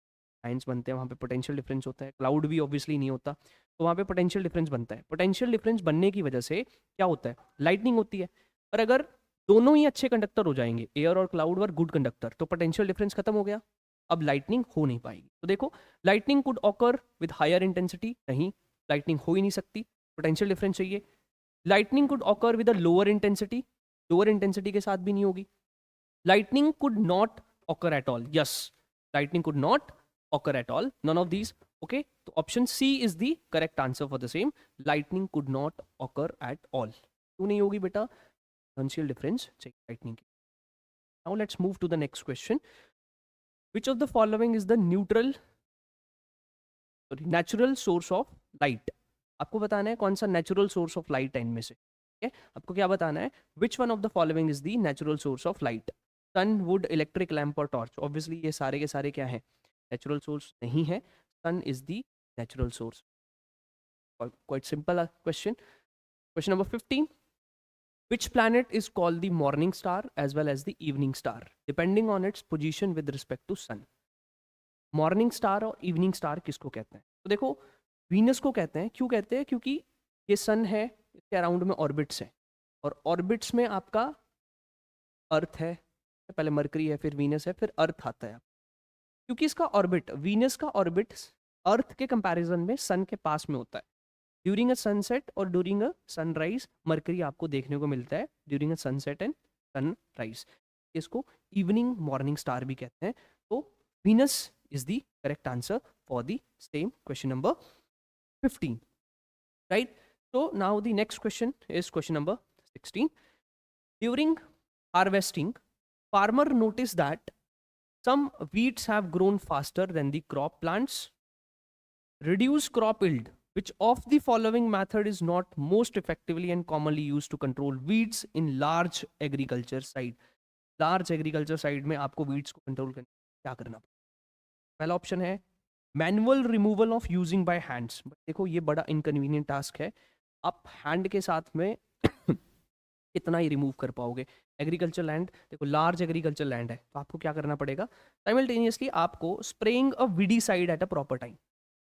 Ions बनते हैं वहाँ पे पोटेंशियल डिफरेंस होता है. क्लाउड भी ऑब्वियसली नहीं होता, तो वहाँ पे पोटेंशियल डिफरेंस बनता है. पोटेंशियल डिफरेंस बनने की वजह से क्या होता है, लाइटनिंग होती है. पर अगर दोनों ही अच्छे कंडक्टर हो जाएंगे, एयर और क्लाउड वर गुड कंडक्टर, तो पोटेंशियल डिफरेंस खत्म हो गया. अब लाइटनिंग हो नहीं पाएगी. तो देखो, lightning could occur with higher intensity, नहीं, लाइटनिंग हो ही नहीं सकती, पोटेंशियल डिफरेंस चाहिए. Lightning could occur with a lower intensity, lower intensity के साथ भी नहीं होगी. Lightning could not occur at all. Yes, lightning could not occur at all. None of these. Okay, so option C is the correct answer for the same. Lightning could not occur at all. क्यों नहीं होगी बेटा? Potential difference चाहिए lightning की. Now let's move to the next question. Which of the following is the natural source of light? आपको बताना है कौन सा natural source of light है इनमें से. Okay? आपको क्या बताना है? Which one of the following is the natural source of light? Sun, wood, electric lamp और टॉर्च. ऑब्वियसली ये सारे के सारे क्या है, नेचुरल सोर्स नहीं है. Sun is the natural source. Quite simple question. Question number 15. Which planet is called the morning star as well as the evening star depending on its position with respect to sun? Morning star और evening star किसको कहते हैं? तो देखो, Venus को कहते हैं. क्यों कहते हैं? क्योंकि ये सन है, इसके अराउंड में ऑर्बिट्स हैं, और ऑर्बिट्स में आपका अर्थ है, पहले मरकरी है, फिर वीनस है, फिर अर्थ आता है. क्योंकि इसका ऑर्बिट, वीनस का ऑर्बिट अर्थ के कंपैरिजन में सन के पास में होता है. ड्यूरिंग अ सनसेट और ड्यूरिंग अ सनराइज मरकरी आपको देखने को मिलता है, during a sunset and sunrise. इसको इवनिंग मॉर्निंग स्टार भी कहते हैं. तो Venus is the correct answer for the same question number 15. Right. So now the next question is question number 16. During harvesting, farmer noticed that some weeds have grown faster than the crop plants, reduce crop yield Which of the following method is not most effectively and commonly used to control weeds in large agriculture site? Large agriculture side में आपको weeds को control करने क्या करना पड़ेगा? पहला option है manual removal of using by hands. देखो ये बड़ा इनकन्वीनियंट टास्क है, आप हैंड के साथ में कितना ही रिमूव कर पाओगे। एग्रीकल्चर लैंड, देखो लार्ज एग्रीकल्चर लैंड है तो आपको क्या करना पड़ेगा, साइमल्टेनियसली आपको spraying a weedicide at a proper time,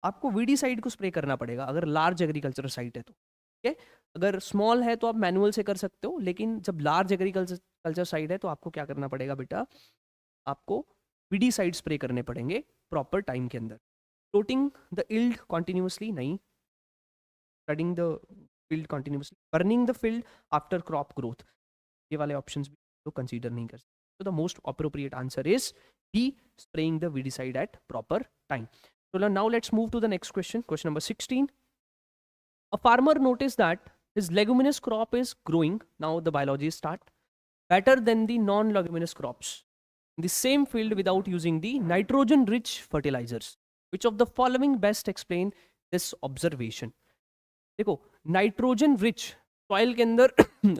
आपको वीडीसाइड को स्प्रे करना पड़ेगा अगर लार्ज एग्रीकल्चर साइट है तो। ठीक है, अगर स्मॉल है तो आप मैनुअल से कर सकते हो, लेकिन जब लार्ज एग्रीकल्चर साइट है तो आपको क्या करना पड़ेगा बेटा, आपको वीडीसाइड स्प्रे करने पड़ेंगे प्रॉपर टाइम के अंदर। फ्लोटिंग द इल्ड कॉन्टिन्यूसली नहीं, spreading the field continuously, burning the field after crop growth, ये वाले ऑप्शंस भी तो कंसीडर नहीं कर सकते। तो the most appropriate answer is B, spraying the weedicide at proper time. So now let's move to the next question, question number 16. A farmer noticed that his leguminous crop is growing, now the biology start, better than the non-leguminous crops in the same field without using the nitrogen-rich fertilizers. Which of the following best explain this observation? देखो nitrogen rich soil के अंदर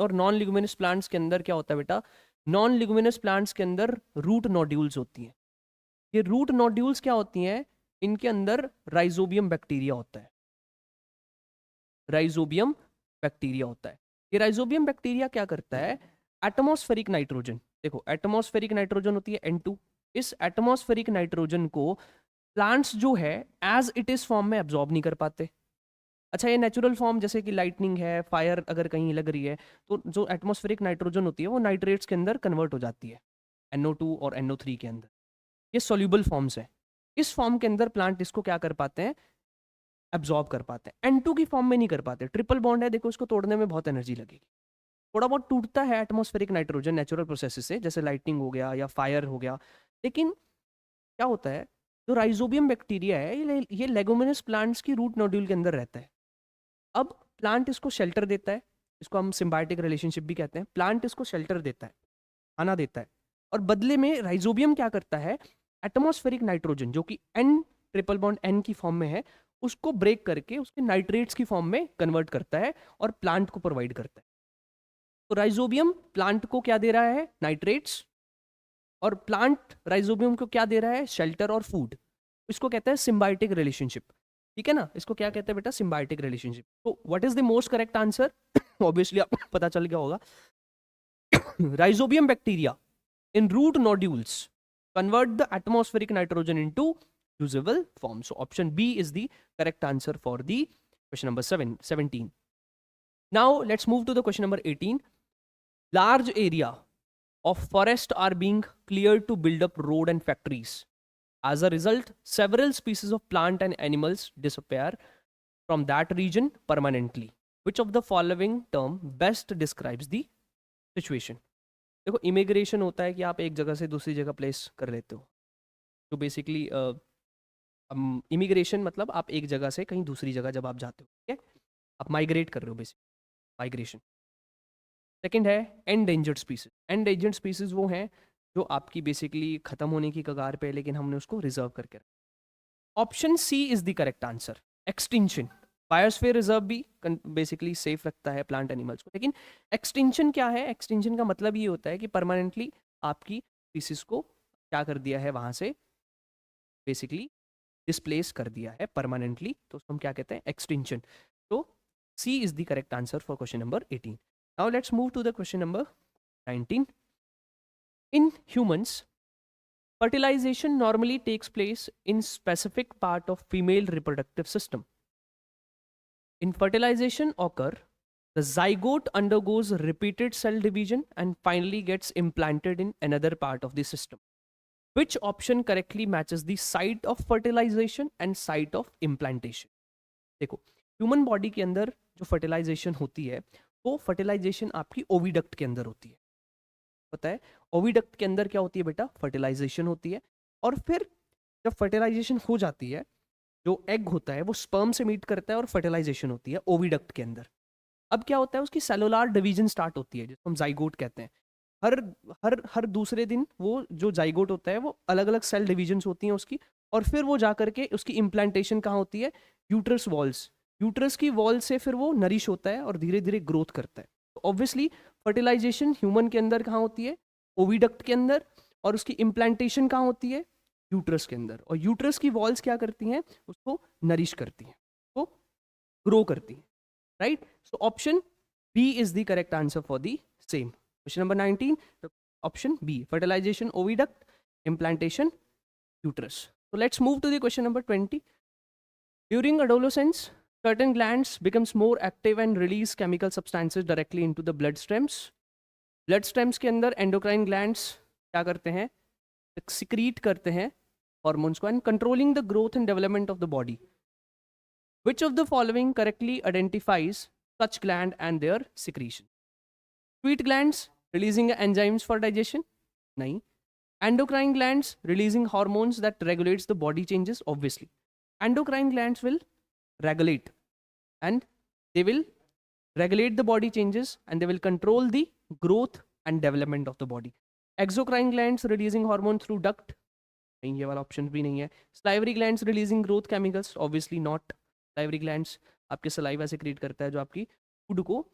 और non leguminous plants के अंदर क्या होता है बेटा, नॉन लिग्यूमिनस प्लांट्स के अंदर रूट नोड्यूल्स होती हैं। ये रूट नोड्यूल्स क्या होती हैं, इनके अंदर राइजोबियम बैक्टीरिया होता है, राइजोबियम बैक्टीरिया होता है। ये राइजोबियम बैक्टीरिया क्या करता है, एटमॉस्फेरिक नाइट्रोजन, देखो एटमॉस्फेरिक नाइट्रोजन होती है N2, इस एटमॉस्फेरिक नाइट्रोजन को प्लांट्स जो है एज इट इज फॉर्म में एब्जॉर्ब नहीं कर पाते। अच्छा ये नेचुरल फॉर्म जैसे कि लाइटनिंग है, फायर अगर कहीं लग रही है तो जो एटमॉस्फेरिक नाइट्रोजन होती है वो नाइट्रेट्स के अंदर कन्वर्ट हो जाती है NO2 और NO3 के अंदर, ये सॉल्यूबल फॉर्म्स है। इस फॉर्म के अंदर प्लांट इसको क्या कर पाते हैं, एब्जॉर्ब कर पाते हैं। N2 की फॉर्म में नहीं कर पाते, ट्रिपल बॉन्ड है, देखो इसको तोड़ने में बहुत एनर्जी लगेगी। थोड़ा बहुत टूटता है एटमॉस्फेरिक नाइट्रोजन नेचुरल प्रोसेस से, जैसे लाइटनिंग हो गया या फायर हो गया, लेकिन क्या होता है जो राइजोबियम बैक्टीरिया है ये लेगुमिनस प्लांट्स की रूट नोड्यूल के अंदर रहता है। अब प्लांट इसको शेल्टर देता है, इसको हम सिम्बायोटिक रिलेशनशिप भी कहते हैं, प्लांट इसको शेल्टर देता है, खाना देता है, और बदले में राइजोबियम क्या करता है, एटमॉस्फेरिक नाइट्रोजन जो कि N ट्रिपल बॉन्ड N की फॉर्म में है उसको ब्रेक करके उसके नाइट्रेट्स की फॉर्म में कन्वर्ट करता है और प्लांट को प्रोवाइड करता है। तो राइजोबियम प्लांट को क्या दे रहा है, नाइट्रेट्स, और प्लांट राइजोबियम को क्या दे रहा है, शेल्टर और फूड। इसको कहते हैं सिम्बायोटिक रिलेशनशिप। ठीक है ना, इसको क्या कहते हैं बेटा, सिम्बायोटिक रिलेशनशिप। तो what is the most correct answer, obviously आपको पता चल गया होगा, rhizobium bacteria in root nodules convert the atmospheric nitrogen into usable form. So option B is the correct answer for the question number 17. Now let's move to the question number 18. Large area of forest are being cleared to build up road and factories. As a result, several species of plant and animals disappear from that region permanently. Which of the following term best describes the situation? देखो immigration होता है कि आप एक जगह से दूसरी जगह प्लेस कर लेते हो, तो बेसिकली इमिग्रेशन मतलब आप एक जगह से कहीं दूसरी जगह जब आप जाते हो, ठीक है, आप माइग्रेट कर रहे हो, बेसिक माइग्रेशन। सेकंड है एंडेंजर्ड स्पीसीज। एंडेंजर्ड स्पीसीज वो हैं जो आपकी बेसिकली खत्म होने की कगार पे है लेकिन हमने उसको रिजर्व करके रखा। Option C is the correct answer, extinction. Biosphere reserve भी बेसिकली सेफ रखता है प्लांट एनिमल्स को, लेकिन एक्सटिंक्शन क्या है, एक्सटिंक्शन का मतलब ये होता है कि परमानेंटली आपकी स्पीसीज को क्या कर दिया है, वहां से बेसिकली डिस्प्लेस कर दिया है परमानेंटली, तो उसको हम क्या कहते हैं, एक्सटिंक्शन। तो C is the correct answer for question number 18. Now let's move to the question number 19. In humans, fertilization normally takes place in specific part of female reproductive system. In fertilization occur, the zygote undergoes repeated cell division and finally gets implanted in another part of the system. Which option correctly matches the site of fertilization and site of implantation? देखो human body के अंदर जो fertilisation होती है वो fertilisation आपकी oviduct के अंदर होती है, पता है ओविडक्ट के अंदर क्या होती है बेटा, फर्टिलाइजेशन होती है, और फिर जब फर्टिलाइजेशन हो जाती है जो एग होता है वो स्पर्म से मीट करता है और फर्टिलाइजेशन होती है ओविडक्ट के अंदर। अब क्या होता है, उसकी सेलुलर डिवीजन स्टार्ट होती है जिसको हम जाइगोट कहते हैं। हर दूसरे दिन वो जो जाइगोट होता है वो अलग अलग सेल डिवीजन्स होती हैं उसकी, और फिर वो जा करके उसकी इम्प्लांटेशन कहाँ होती है, यूट्रस वॉल्स। यूट्रस की वॉल से फिर वो नरिश होता है और धीरे धीरे ग्रोथ करता है। तो ऑब्वियसली फर्टिलाइजेशन ह्यूमन के अंदर कहाँ होती है? ओविडक्ट के अंदर। और उसकी इम्प्लांटेशन कहाँ होती है? यूट्रस के अंदर। और यूट्रस की वॉल्स क्या करती हैं? उसको नरिश करती हैं, वो ग्रो करती हैं, right? So option B is the correct answer for the same question number 19। Option B, fertilisation oviduct, implantation uterus. So let's move to the question number 20. During adolescence, certain glands becomes more active and release chemical substances directly into the blood streams. Blood streams के अंदर endocrine glands क्या करते हैं? Secrete करते हैं hormones को and controlling the growth and development of the body. Which of the following correctly identifies such gland and their secretion? Sweet glands releasing enzymes for digestion? नहीं. Endocrine glands releasing hormones that regulates the body changes. Obviously endocrine glands will regulate, and they will regulate the body changes, and they will control the growth and development of the body. Exocrine glands releasing hormone through duct, नहीं, ये वाला option भी नहीं है. Salivary glands releasing growth chemicals, obviously not. Salivary glands आपके saliva secrete करता है जो आपकी food को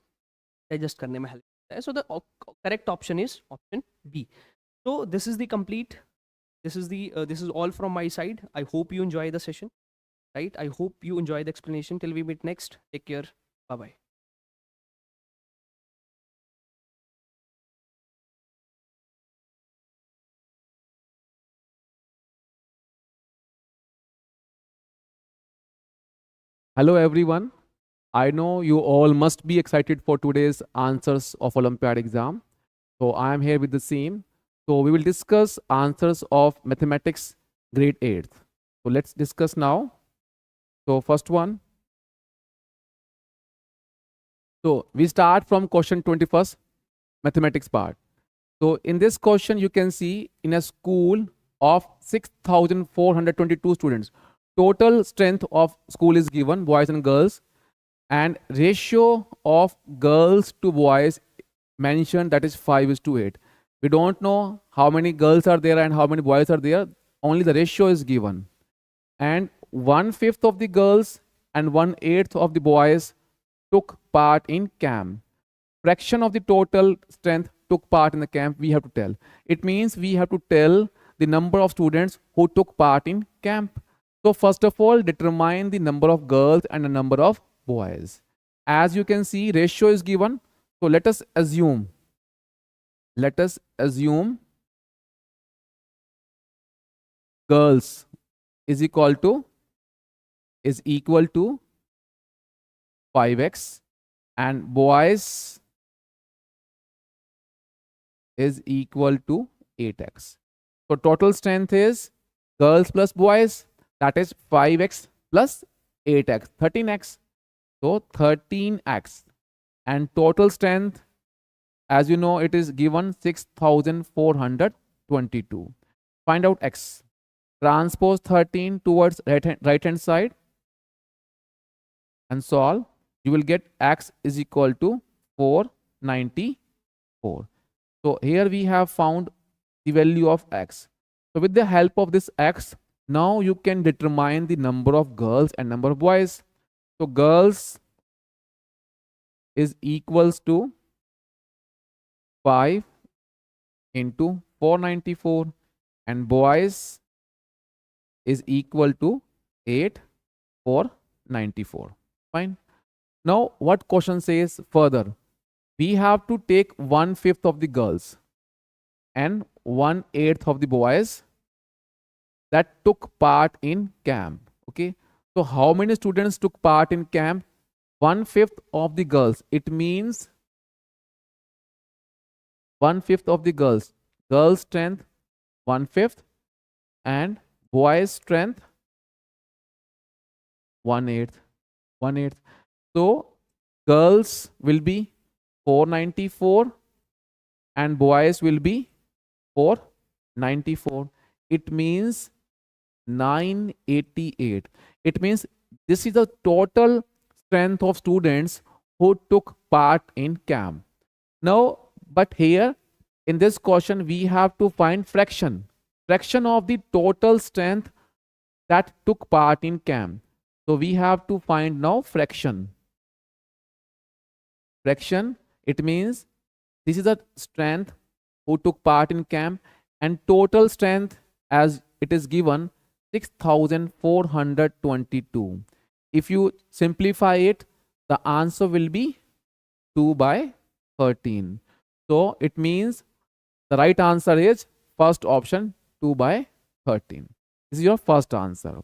digest करने में help करता है. So the correct option is option B. So this is the complete, this is all from my side. I hope you enjoy the session, right? I hope you enjoy the explanation. Till we meet next, take care. Bye bye. Hello everyone. I know you all must be excited for today's answers of Olympiad exam. So I am here with the same. So we will discuss answers of mathematics grade 8th. So let's discuss now. So first one. So we start from question 21st, mathematics part. So in this question you can see in a school of 6,422 students, total strength of school is given, boys and girls, and ratio of girls to boys mentioned, that is 5:8. We don't know how many girls are there and how many boys are there, only the ratio is given. And 1/5 of the girls and 1/8 of the boys took part in camp. Fraction of the total strength took part in the camp, we have to tell. It means we have to tell the number of students who took part in camp. So first of all, determine the number of girls and the number of boys. As you can see, ratio is given. So let us assume girls is equal to 5x and boys is equal to 8x. So total strength is girls plus boys, that is 5x plus 8x, 13x. So 13x. And total strength, as you know, it is given 6,422. Find out x. Transpose 13 towards right hand side and solve. You will get x is equal to 494. So here we have found the value of x. So with the help of this x, now you can determine the number of girls and number of boys. So girls is equals to 5 into 494 and boys is equal to 8 494. Fine. Now what question says further? We have to take 1/5 of the girls and 1/8 of the boys that took part in camp. Okay. So how many students took part in camp? 1/5 of the girls. It means 1/5 of the girls. Girls' strength 1/5 and boys' strength 1/8. 1/8. So girls will be 494 and boys will be 494. It means 988. It means this is the total strength of students who took part in camp. Now, but here in this question we have to find fraction of the total strength that took part in camp. So we have to find now fraction. Fraction, it means this is the strength who took part in camp, and total strength as it is given 6422. If you simplify it, the answer will be 2 by 13. So it means the right answer is first option, 2 by 13. This is your first answer.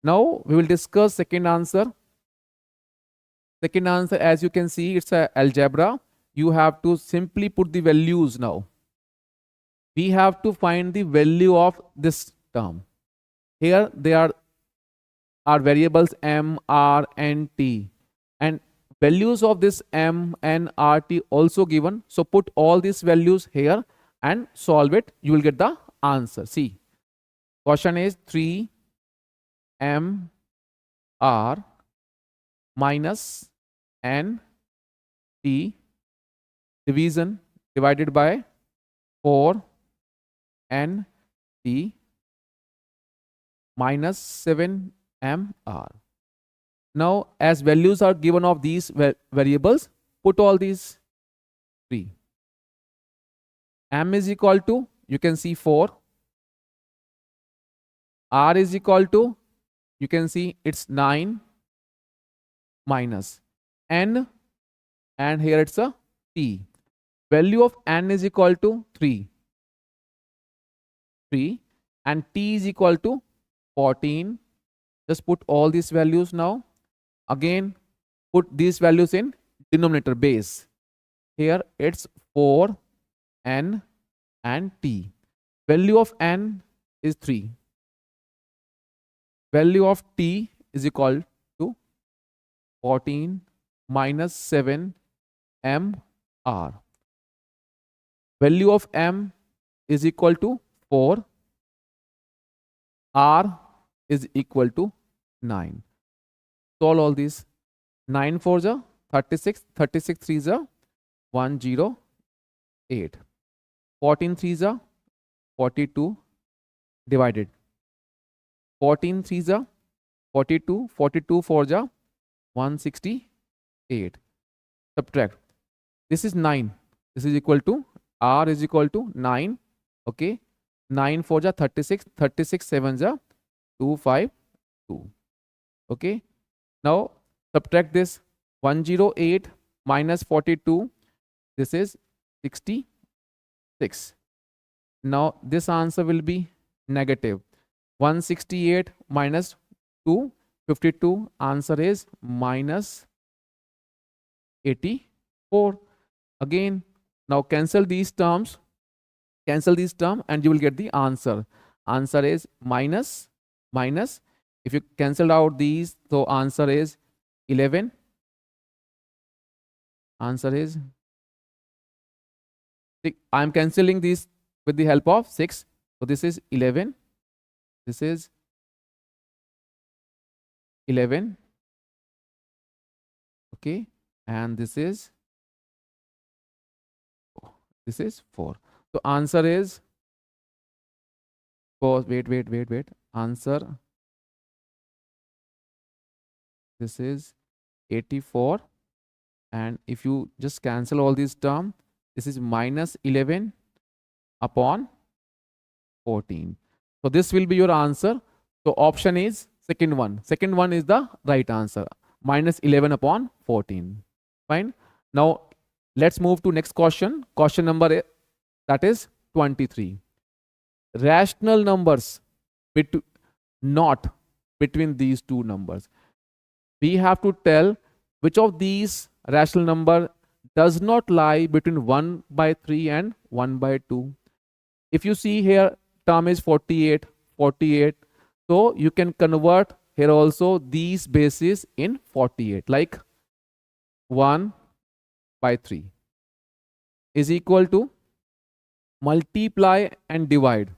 Now we will discuss second answer. Second answer, as you can see, it's a algebra. You have to simply put the values now. We have to find the value of this term. Here there are variables m, r, and t, and values of this m, n, r, t also given. So put all these values here and solve it. You will get the answer. See, question is 3 m r minus n t division divided by 4 n t minus 7 m r. Now as values are given of these variables, put all these 3. M is equal to, you can see 4. R is equal to, you can see it's 9 minus n, and here it's a t. Value of n is equal to 3, and t is equal to 14. Just put all these values now. Again, put these values in denominator base. Here it's 4 n and t. Value of n is 3. Value of t is equal to 14 minus 7 m r. Value of m is equal to 4. R is equal to 9. Solve all these. 9 4s are 36, 36 3s are 108. 14 3s are 42 divided. 14 3s are 42, 42 4s are 168. Subtract. This is 9. This is equal to, R is equal to 9. Okay. 9 4s are 36, 36 7s are 252. Okay. Now subtract this. 108 minus 42. This is 66. Now this answer will be negative. 168 minus 252. Answer is minus 84. Again, now cancel these terms. Cancel these terms and you will get the answer. Answer is minus. If you cancel out these, so answer is 11. Answer is, I am cancelling these with the help of 6. So this is 11. This is 11. Okay. And this is 4. So answer is 4. Wait. Answer. This is 84. And if you just cancel all these terms, this is minus 11 upon 14. So this will be your answer. So option is second one. Second one is the right answer. Minus 11 upon 14. Fine. Now let's move to next question. Question number, that is 23. Rational numbers not between these two numbers. We have to tell which of these rational number does not lie between 1 by 3 and 1 by 2. If you see here, term is 48. So you can convert here also these bases in 48, like 1 by 3 is equal to multiply and divide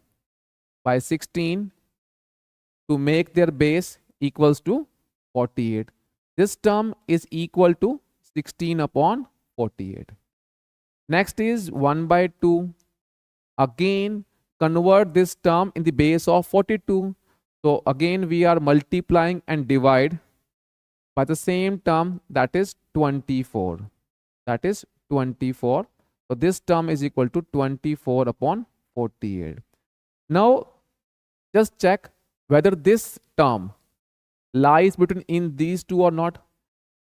by 16 to make their base equals to 48. This term is equal to 16 upon 48. Next is 1 by 2. Again, convert this term in the base of 42. So again we are multiplying and divide by the same term, that is 24. That is 24. So this term is equal to 24 upon 48. Now just check whether this term lies between in these two or not.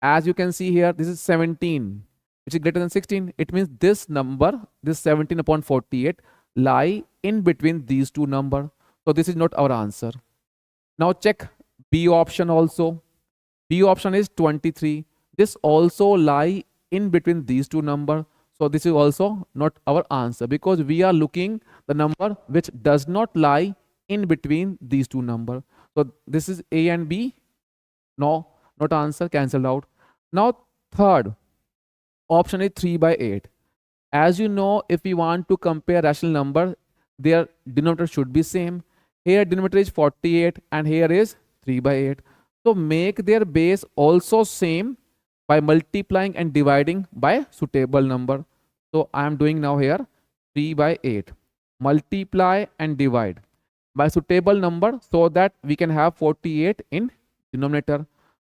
As you can see here, this is 17, which is greater than 16. It means this number, this 17 upon 48, lie in between these two numbers. So this is not our answer. Now check B option also. B option is 23. This also lie in between these two numbers. So this is also not our answer, because we are looking the number which does not lie in between these two numbers. So this is A and B. No, not answer, cancelled out. Now third option is 3 by 8. As you know, if we want to compare rational number, their denominator should be same. Here denominator is 48 and here is 3 by 8. So make their base also same by multiplying and dividing by suitable number. So I am doing now here 3 by 8. Multiply and divide by suitable number so that we can have 48 in denominator.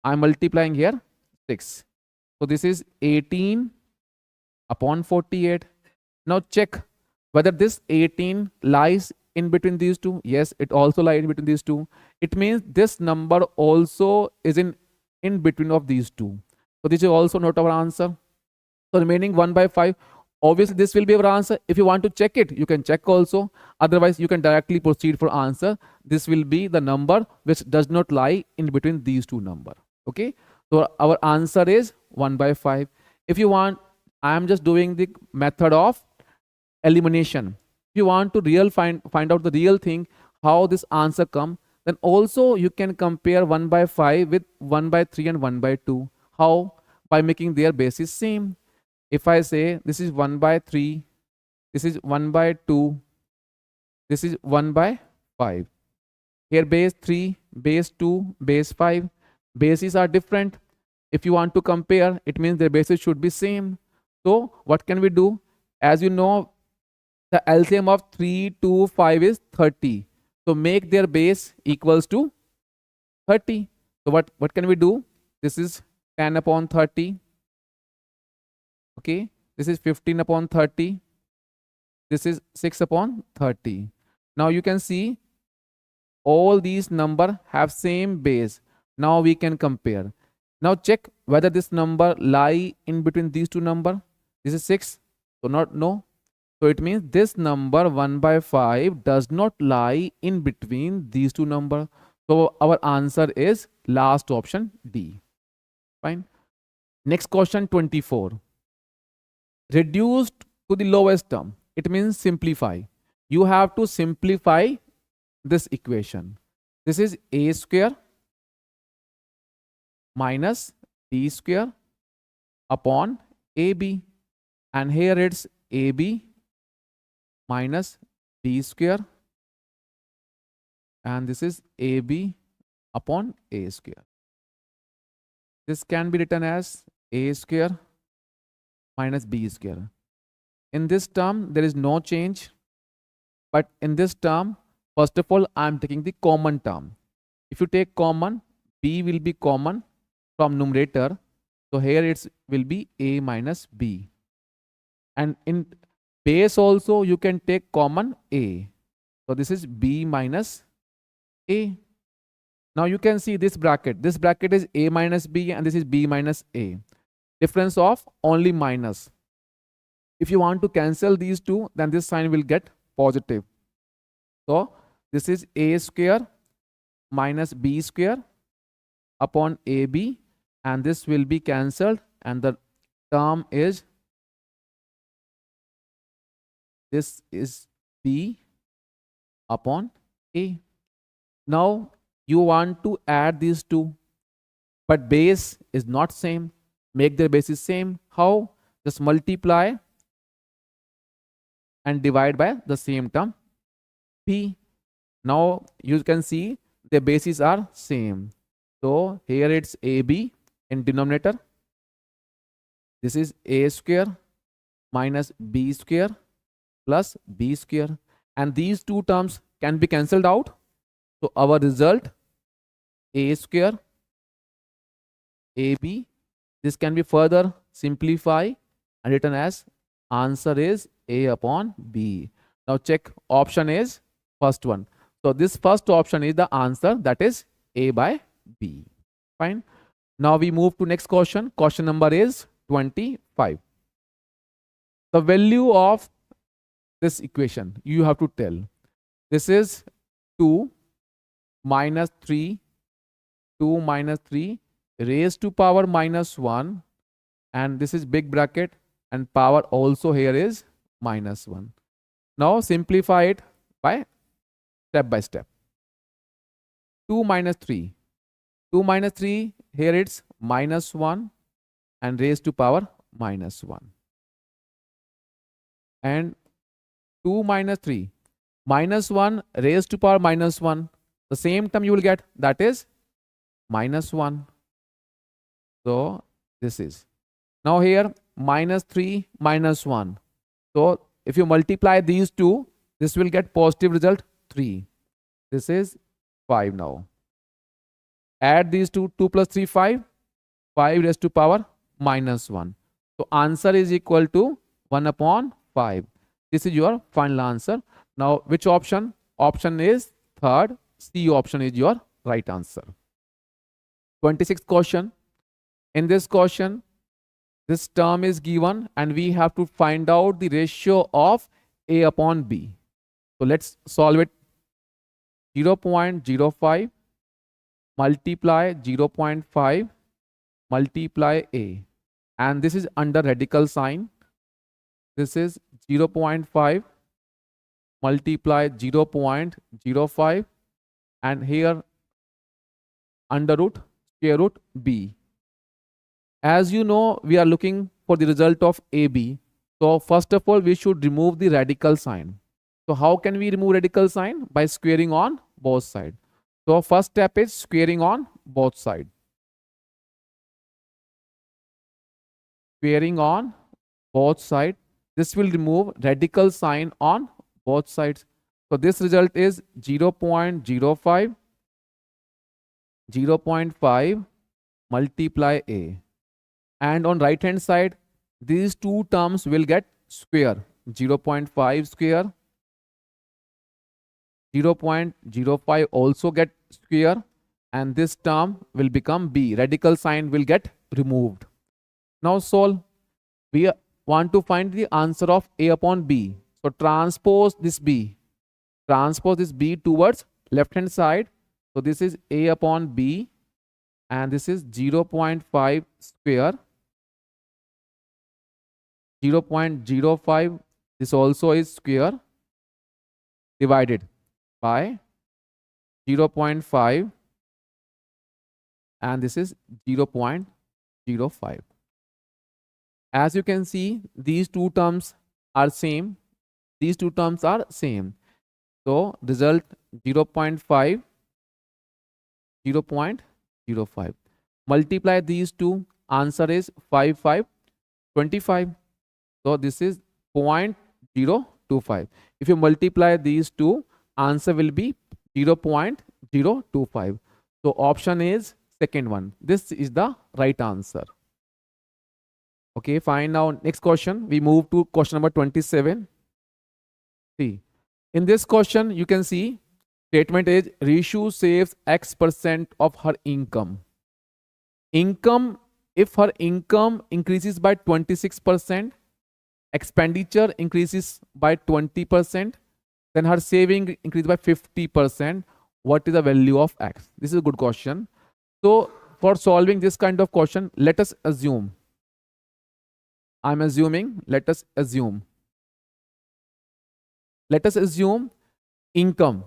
I am multiplying here 6. So this is 18 upon 48. Now check whether this 18 lies in between these two. Yes, it also lies in between these two. It means this number also is in between of these two. So this is also not our answer. So remaining 1 by 5. Obviously this will be our answer. If you want to check it, you can check also. Otherwise you can directly proceed for answer. This will be the number which does not lie in between these two numbers. Okay. So our answer is 1 by 5. If you want, I am just doing the method of elimination. If you want to find out the real thing, how this answer come, then also you can compare 1 by 5 with 1 by 3 and 1 by 2. How? By making their bases same. If I say this is 1 by 3, this is 1 by 2, this is 1 by 5. Here base 3, base 2, base 5. Bases are different. If you want to compare, it means their bases should be same. So what can we do? As you know, the LCM of 3, 2, 5 is 30. So make their base equals to 30. So what can we do? This is 10 upon 30. Okay. This is 15 upon 30. This is 6 upon 30. Now you can see all these numbers have same base. Now we can compare. Now check whether this number lie in between these two numbers. This is 6. So no. So it means this number 1 by 5 does not lie in between these two numbers. So our answer is last option D. Fine. Next question 24. Reduced to the lowest term. It means simplify. You have to simplify this equation. This is a square minus b square upon ab, and here it's ab minus b square, and this is ab upon a square. This can be written as a square minus b square. In this term there is no change, but in this term, first of all, I am taking the common term. If you take common, b will be common from numerator. So here it will be a minus b. And in base also you can take common a. So this is b minus a. Now you can see this bracket. This bracket is a minus b and this is b minus a. Difference of only minus. If you want to cancel these two, then this sign will get positive. So this is a square minus b square upon ab, and this will be cancelled, and the term is, this is b upon a. Now you want to add these two, but base is not same. Make their bases same. How? Just multiply and divide by the same term p. Now you can see the bases are same. So here it's ab in denominator. This is a square minus b square plus b square, and these two terms can be cancelled out. So our result, a square AB. This can be further simplified and written as answer is A upon B. Now check option is first one. So this first option is the answer, that is A by B. Fine. Now we move to next question. Question number is 25. The value of this equation you have to tell. This is 2 minus 3, 2 minus 3 raised to power minus 1, and this is big bracket, and power also here is minus 1. Now simplify it by step. 2 minus 3. 2 minus 3, here it's minus 1 and raised to power minus 1. And 2 minus 3, minus 1 raised to power minus 1. The same term you will get, that is minus 1. So this is. Now here minus 3 minus 1. So if you multiply these two, this will get positive result 3. This is 5 now. Add these two, 2 plus 3, 5. 5 raised to power minus 1. So answer is equal to 1 upon 5. This is your final answer. Now which option? Option is third. C option is your right answer. 26th question. In this question, this term is given and we have to find out the ratio of A upon B. So let's solve it. 0.05 multiply 0.5 multiply A, and this is under radical sign. This is 0.5 multiply 0.05, and here under root square root B. As you know, we are looking for the result of AB. So first of all, we should remove the radical sign. So how can we remove radical sign? By squaring on both sides. So first step is squaring on both sides. Squaring on both sides. This will remove radical sign on both sides. So this result is 0.05 0.5 multiply A. And on right hand side, these two terms will get square. 0.5 square. 0.05 also get square, and this term will become B. Radical sign will get removed. Now solve. We want to find the answer of A upon B. So transpose this B. Transpose this B towards left hand side. So this is A upon B, and this is 0.5 square. 0.05, this also is square, divided by 0.5, and this is 0.05. As you can see, these two terms are same. These two terms are same. So result 0.5, 0.05. Multiply these two, answer is 5, 5, 25. So this is 0.025. If you multiply these two, answer will be 0.025. So option is second one. This is the right answer. Okay, fine. Now next question. We move to question number 27. See, in this question you can see statement is Rishu saves X% of her income. If her income increases by 26%, expenditure increases by 20%, then her saving increases by 50%. What is the value of X? This is a good question. So for solving this kind of question, let us assume. I'm assuming, let us assume income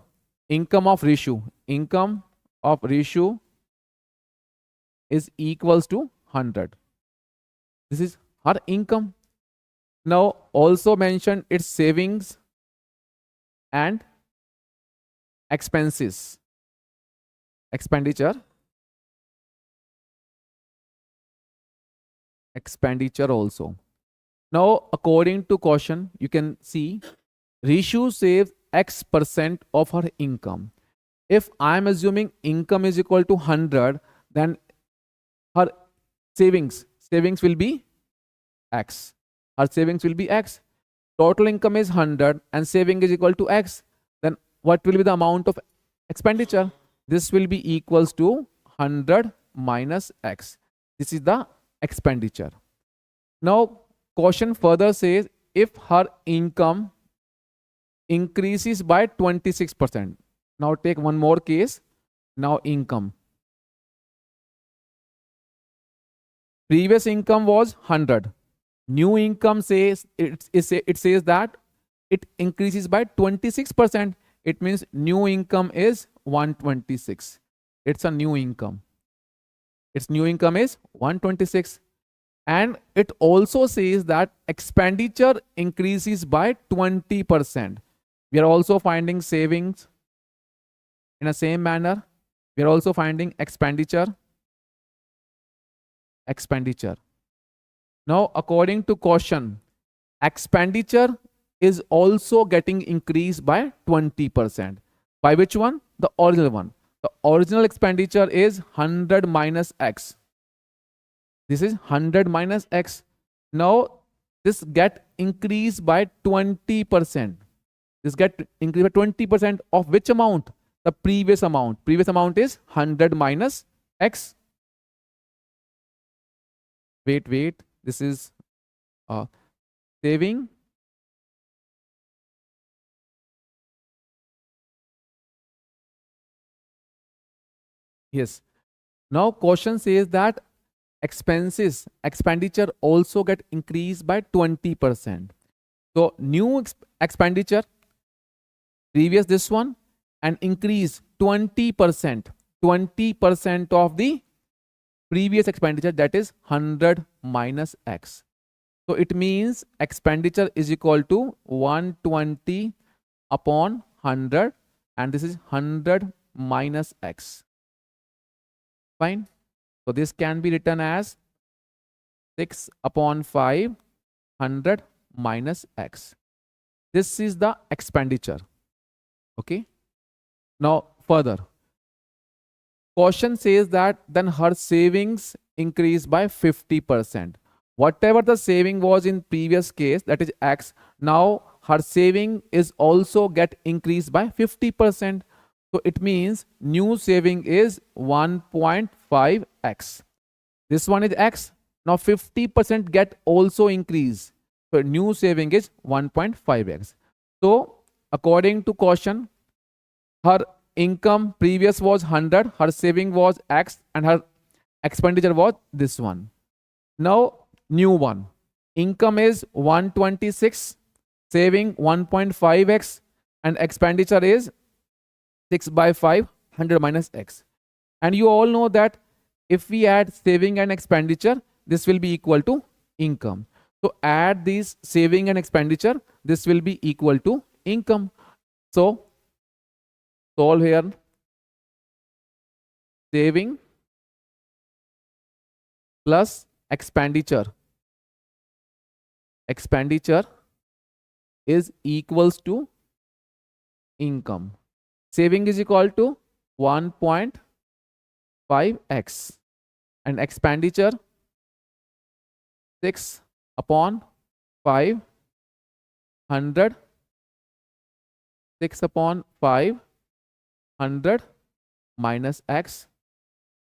of Rishu. Income of Rishu is equals to 100. This is her income. Now also mention its savings and expenses. Expenditure also. Now according to question, you can see Rishu saves X% of her income. If I am assuming income is equal to 100, then her savings will be X. Her savings will be X. Total income is 100 and saving is equal to X. Then what will be the amount of expenditure? This will be equals to 100 minus X. This is the expenditure. Now, question further says if her income increases by 26%. Now take one more case. Now income. Previous income was 100. New income says it says that it increases by 26%. It means new income is 126. It's a new income. Its new income is 126. And it also says that expenditure increases by 20%. We are also finding savings in the same manner. We are also finding expenditure. Now, according to question, expenditure is also getting increased by 20%. By which one? The original one. The original expenditure is 100 minus X. This is 100 minus X. Now, this get increased by 20%. This get increased by 20% of which amount? The previous amount. Previous amount is 100 minus X. Wait. This is saving. Yes. Now question says that expenditure also get increased by 20%. So new expenditure, previous this one, and increase 20%. 20% of the previous expenditure, that is 100 minus X. So it means expenditure is equal to 120 upon 100 and this is 100 minus X. Fine. So this can be written as 6 upon 5, 100 minus X. This is the expenditure. Okay. Now further. Question says that then her savings increased by 50%. Whatever the saving was in previous case, that is X, now her saving is also get increased by 50%. So it means new saving is 1.5X. This one is X. Now 50% get also increased. So new saving is 1.5X. So according to question, her income previous was 100, her saving was X and her expenditure was this one. Now new one. Income is 126, saving 1.5X and expenditure is 6 by 5, 100 minus X. And you all know that if we add saving and expenditure, this will be equal to income. So add these saving and expenditure, this will be equal to income. So solve here. Saving plus expenditure. Expenditure is equals to income. Saving is equal to 1.5X and expenditure 6 upon 5, 100, 6 upon 5, 100 minus X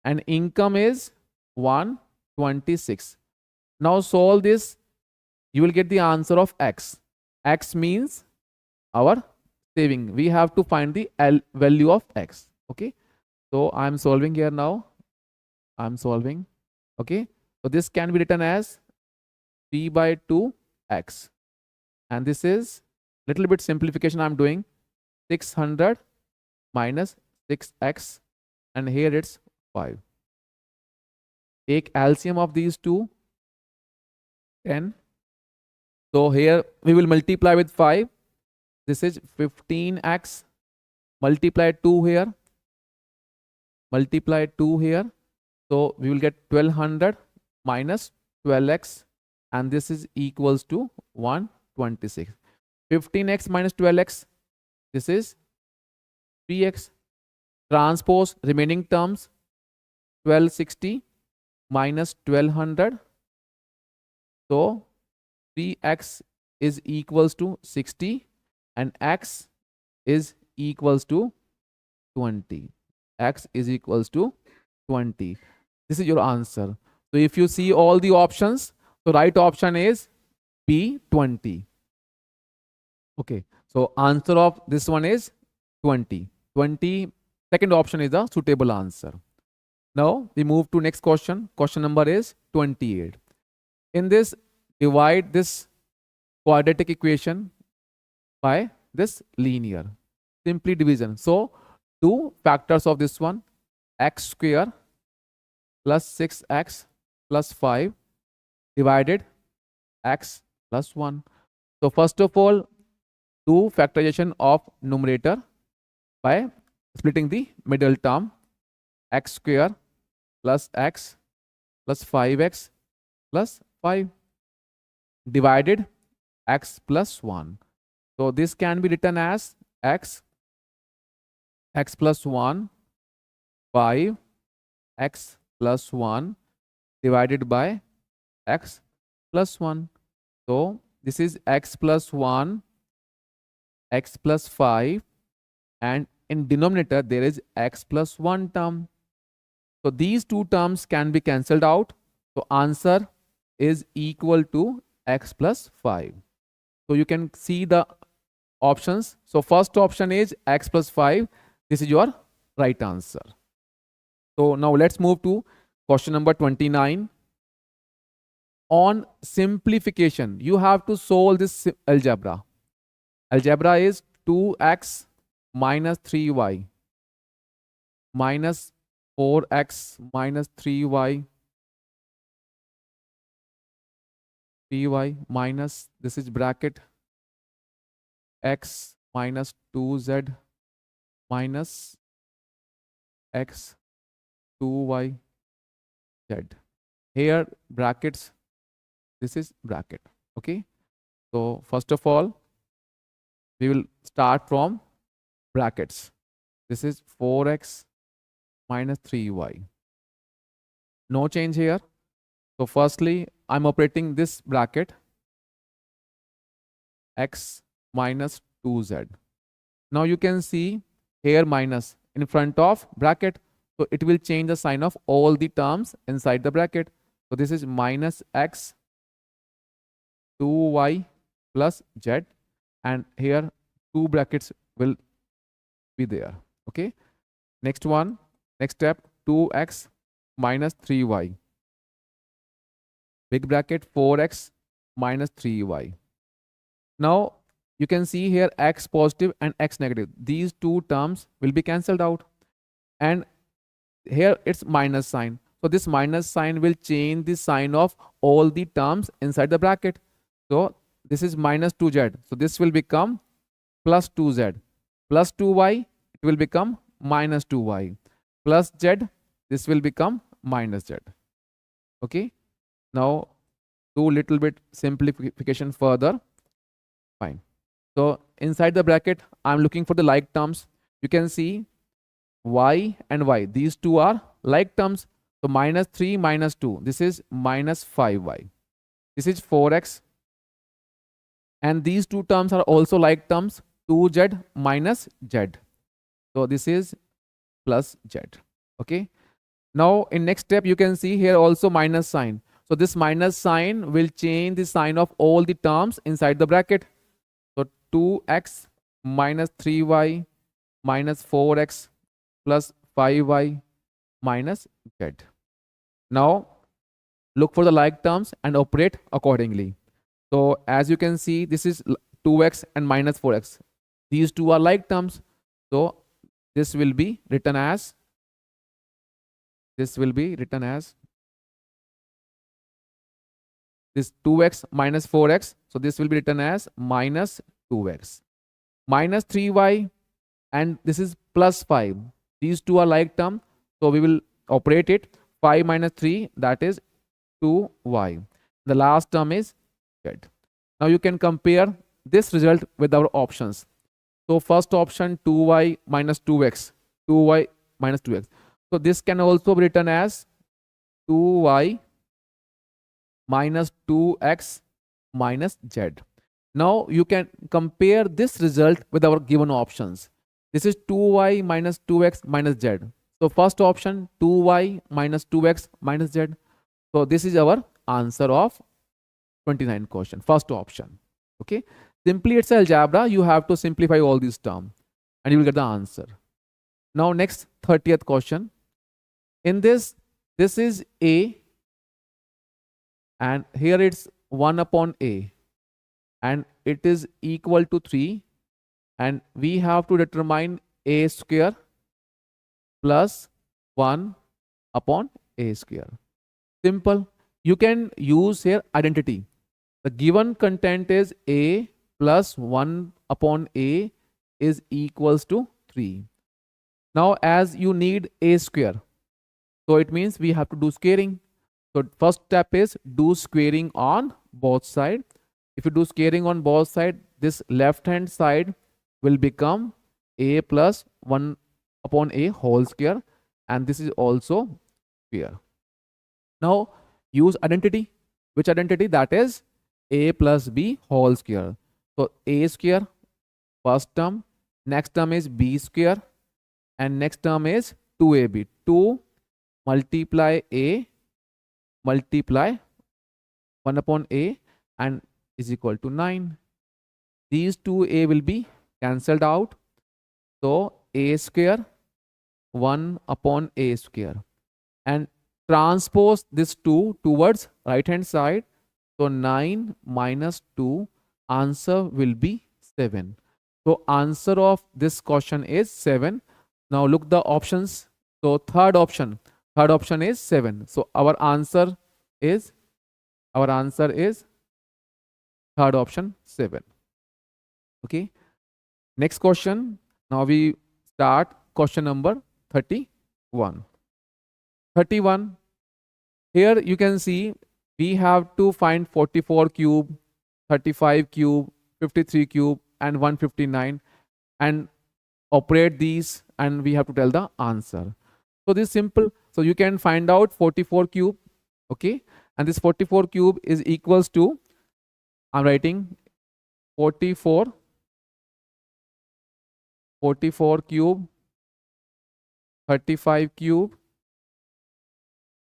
and income is 126. Now solve this, you will get the answer of X. X means our saving. We have to find the value of X. Okay. So I'm solving here now. I'm solving. Okay. So this can be written as 3 by 2X. And this is little bit simplification I'm doing. 600 minus 6X and here it's 5. Take LCM of these two, 10. So here we will multiply with 5. This is 15X. Multiply 2 here. Multiply 2 here. So we will get 1200 minus 12X and this is equals to 126. 15X minus 12X. This is 3X. Transpose remaining terms 1260 minus 1200. So 3x is equals to 60 and x is equals to 20. X is equals to 20. This is your answer. So if you see all the options, the right option is B, 20. Okay, so answer of this one is 20. 20, second option is the suitable answer. Now we move to next question. Question number is 28. In this, divide this quadratic equation by this linear. Simply division. So two factors of this one, x square plus 6x plus 5 divided x plus 1. So first of all, do factorization of numerator by splitting the middle term, x square plus x plus 5x plus 5 divided x plus 1. So this can be written as x plus 1, 5 x plus 1 divided by x plus 1. So this is x plus 1, x plus 5, and in denominator there is x plus 1 term. So these two terms can be cancelled out. So answer is equal to x plus 5. So you can see the options. So first option is x plus 5. This is your right answer. So now let's move to question number 29. On simplification, you have to solve this algebra. Algebra is 2x minus 3y minus 4x minus 3y minus, this is bracket, x minus 2z minus x 2y z. Here brackets, this is bracket. Okay, so first of all we will start from brackets. This is 4x minus 3y. No change here. So firstly I'm operating this bracket, x minus 2z. Now you can see here minus in front of bracket, so it will change the sign of all the terms inside the bracket. So this is minus x 2y plus z, and here two brackets will be there. Okay, next one, next step, 2x minus 3y, big bracket, 4x minus 3y. Now you can see here x positive and x negative. These two terms will be cancelled out, and here it's minus sign. So this minus sign will change the sign of all the terms inside the bracket. So this is minus 2z. So this will become plus 2z. Plus 2y, it will become minus 2y. Plus z, this will become minus z. Okay. Now do little bit simplification further. Fine. So inside the bracket, I'm looking for the like terms. You can see y and y. These two are like terms. So minus 3 minus 2. This is minus 5y. This is 4x. And these two terms are also like terms. 2z minus z. So this is plus z. Okay. Now in next step, you can see here also minus sign. So this minus sign will change the sign of all the terms inside the bracket. So 2x minus 3y minus 4x plus 5y minus z. Now look for the like terms and operate accordingly. So as you can see, this is 2x and minus 4x. These two are like terms. So this will be written as, this 2x minus 4x. So this will be written as minus 2x. Minus 3y, and this is plus 5. These two are like term. So we will operate it. 5 minus 3, that is 2y. The last term is z. Now you can compare this result with our options. So first option, 2y minus 2x. 2y minus 2x. So this can also be written as 2y minus 2x minus z. Now you can compare this result with our given options. This is 2y minus 2x minus z. So first option 2y minus 2x minus z. So this is our answer of 29 question, first option. Okay, simply it's algebra. You have to simplify all these terms and you will get the answer. Now next 30th question. In this is a and here it's 1 upon a and it is equal to 3 and we have to determine a square plus 1 upon a square. Simple. You can use here identity. The given content is a plus 1 upon a is equals to 3. Now as you need a square, so it means we have to do squaring. So first step is do squaring on both sides. If you do squaring on both sides, this left hand side will become a plus 1 upon a whole square and this is also square. Now use identity. Which identity? That is a plus b whole square. So a square first term, next term is b square and next term is 2ab. 2 multiply a multiply 1 upon a and is equal to 9. These two a will be cancelled out. So a square 1 upon a square and transpose this 2 towards right hand side. So 9 minus 2, answer will be 7. So answer of this question is 7. Now look the options. So third option is 7. So our answer is third option 7. Okay. Next question. Now we start question number 31. 31. Here you can see we have to find 44 cube, 35 cube, 53 cube and 159 and operate these and we have to tell the answer. So this is simple. So you can find out 44 cube. Okay. And this 44 cube is equals to, I'm writing 44 cube, 35 cube,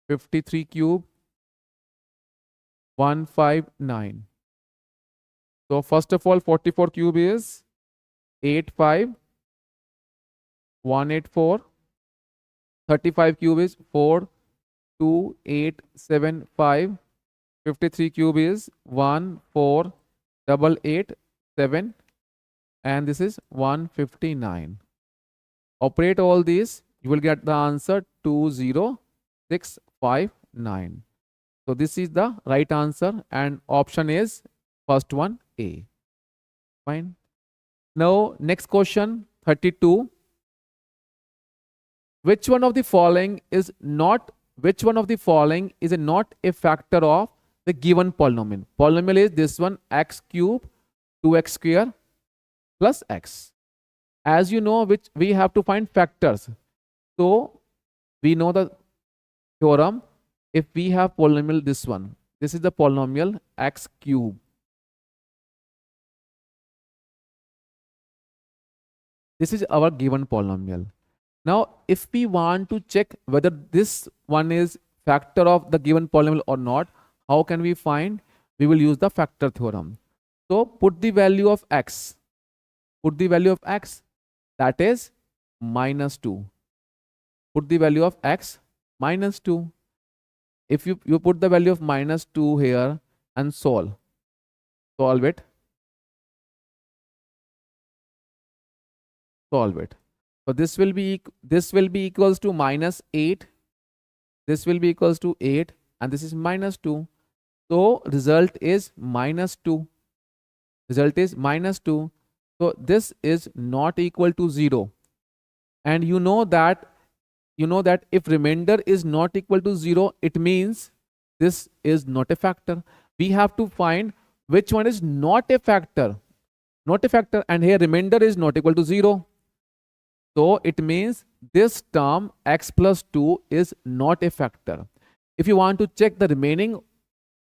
53 cube, 159. So first of all 44 cube is 85184. 35 cube is 42875. 53 cube is 14887 and this is 159. Operate all these, you will get the answer 20659. So this is the right answer and option is first one A. Fine. Now next question 32. Which one of the following is not a factor of the given polynomial? Polynomial is this one, x cube 2x square plus x. As you know, which we have to find factors. So we know the theorem. If we have polynomial this one, this is the polynomial x cube. This is our given polynomial. Now, if we want to check whether this one is factor of the given polynomial or not, how can we find? We will use the factor theorem. So put the value of x. Put the value of x, that is minus 2. Put the value of x minus 2. If you put the value of minus 2 here and solve it. So this will be equals to minus 8. This will be equals to 8 and this is minus 2. So result is minus 2. Result is minus 2. So this is not equal to 0. And you know that if remainder is not equal to 0, it means this is not a factor. We have to find which one is not a factor. Not a factor, and here remainder is not equal to 0. So it means this term x plus 2 is not a factor. If you want to check the remaining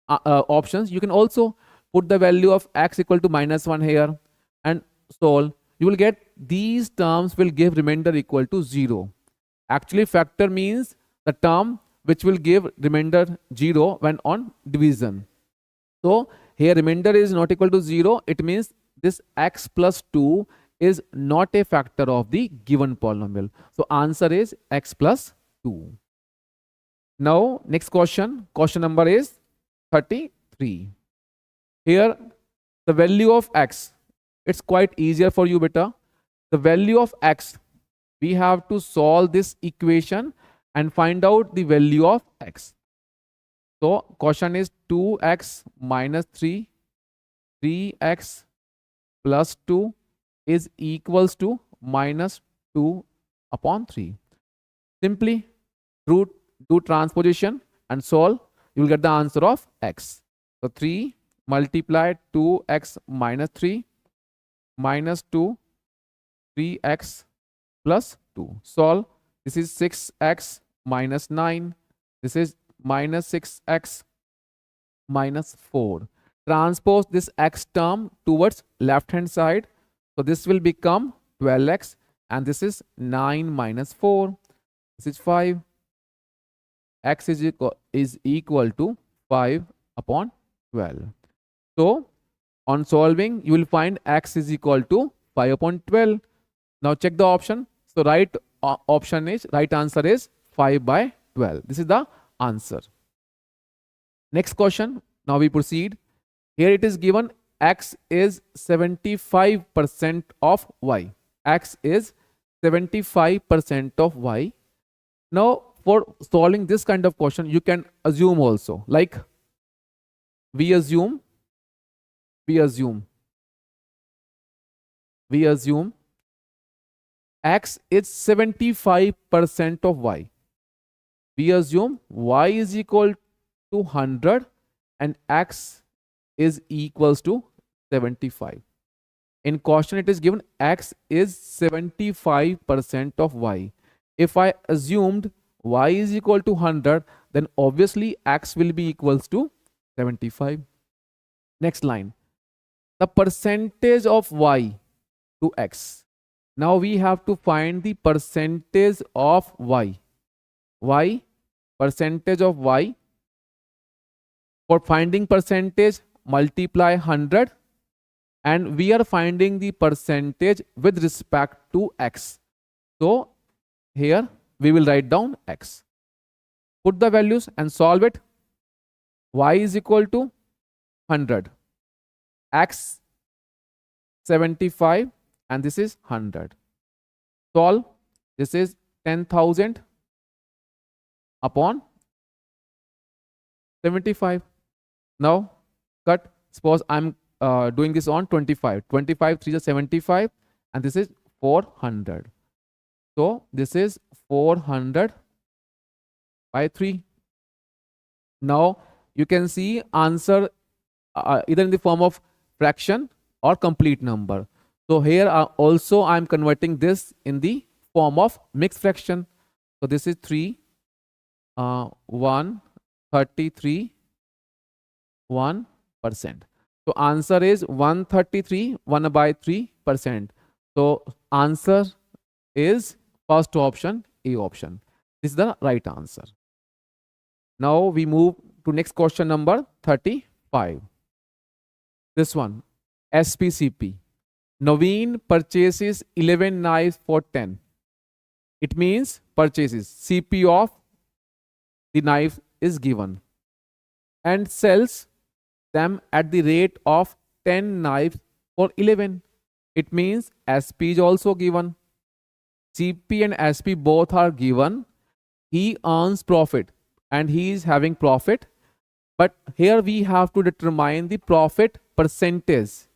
options, you can also put the value of x equal to -1 here and solve. You will get these terms will give remainder equal to 0. Actually, factor means the term which will give remainder 0 when on division. So here remainder is not equal to 0. It means this x plus 2 is not a factor of the given polynomial. So answer is x plus 2. Now next question number is 33. Here the value of x, it's quite easier for you beta. The value of x, we have to solve this equation and find out the value of x. So question is 2x minus 3, 3x plus 2 is equals to minus 2 upon 3. Simply do transposition and solve. You will get the answer of x. So 3 multiply 2x minus 3 minus 2, 3x plus 2. Solve. This is 6x minus 9. This is minus 6x minus 4. Transpose this x term towards left hand side. So this will become 12x and this is 9 minus 4. This is 5. X is equal to 5 upon 12. So on solving, you will find x is equal to 5 upon 12. Now check the option. So right answer is 5 by 12. This is the answer. Next question. Now we proceed. Here it is given x is 75% of y. X is 75% of y. Now for solving this kind of question, you can assume also, like we assume x is 75% of y. We assume y is equal to 100 and x is equals to 75. In question it is given x is 75% of y. If I assumed y is equal to 100, then obviously x will be equals to 75. Next line. The percentage of y to x. Now we have to find the percentage of y. Percentage of y. For finding percentage, multiply 100 and we are finding the percentage with respect to x. So here we will write down x. Put the values and solve it. Y is equal to 100. X 75 and this is 100. Solve. This is 10,000 upon 75. Now cut. Suppose I'm doing this on 25. 25 3 is 75 and this is 400. So this is 400 by 3. Now you can see answer either in the form of fraction or complete number. So here also I am converting this in the form of mixed fraction. So this is 3, 133, 1%. So answer is 133, 1 by 3%. So answer is first option, A option. This is the right answer. Now we move to next question number 35. This one, SPCP. Naveen purchases 11 knives for 10. It means purchases. CP of the knife is given and sells them at the rate of 10 knives for 11. It means SP is also given. CP and SP both are given. He earns profit and he is having profit. But here we have to determine the profit percentage.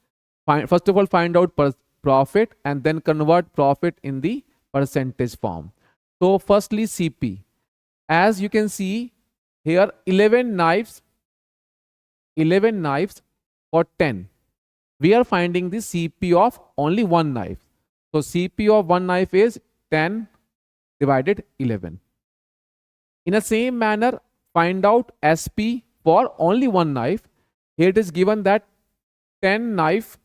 First of all, find out profit and then convert profit in the percentage form. So firstly, CP. As you can see here, 11 knives for 10. We are finding the CP of only one knife. So CP of one knife is 10 divided 11. In the same manner, find out SP for only one knife. Here it is given that 10 knife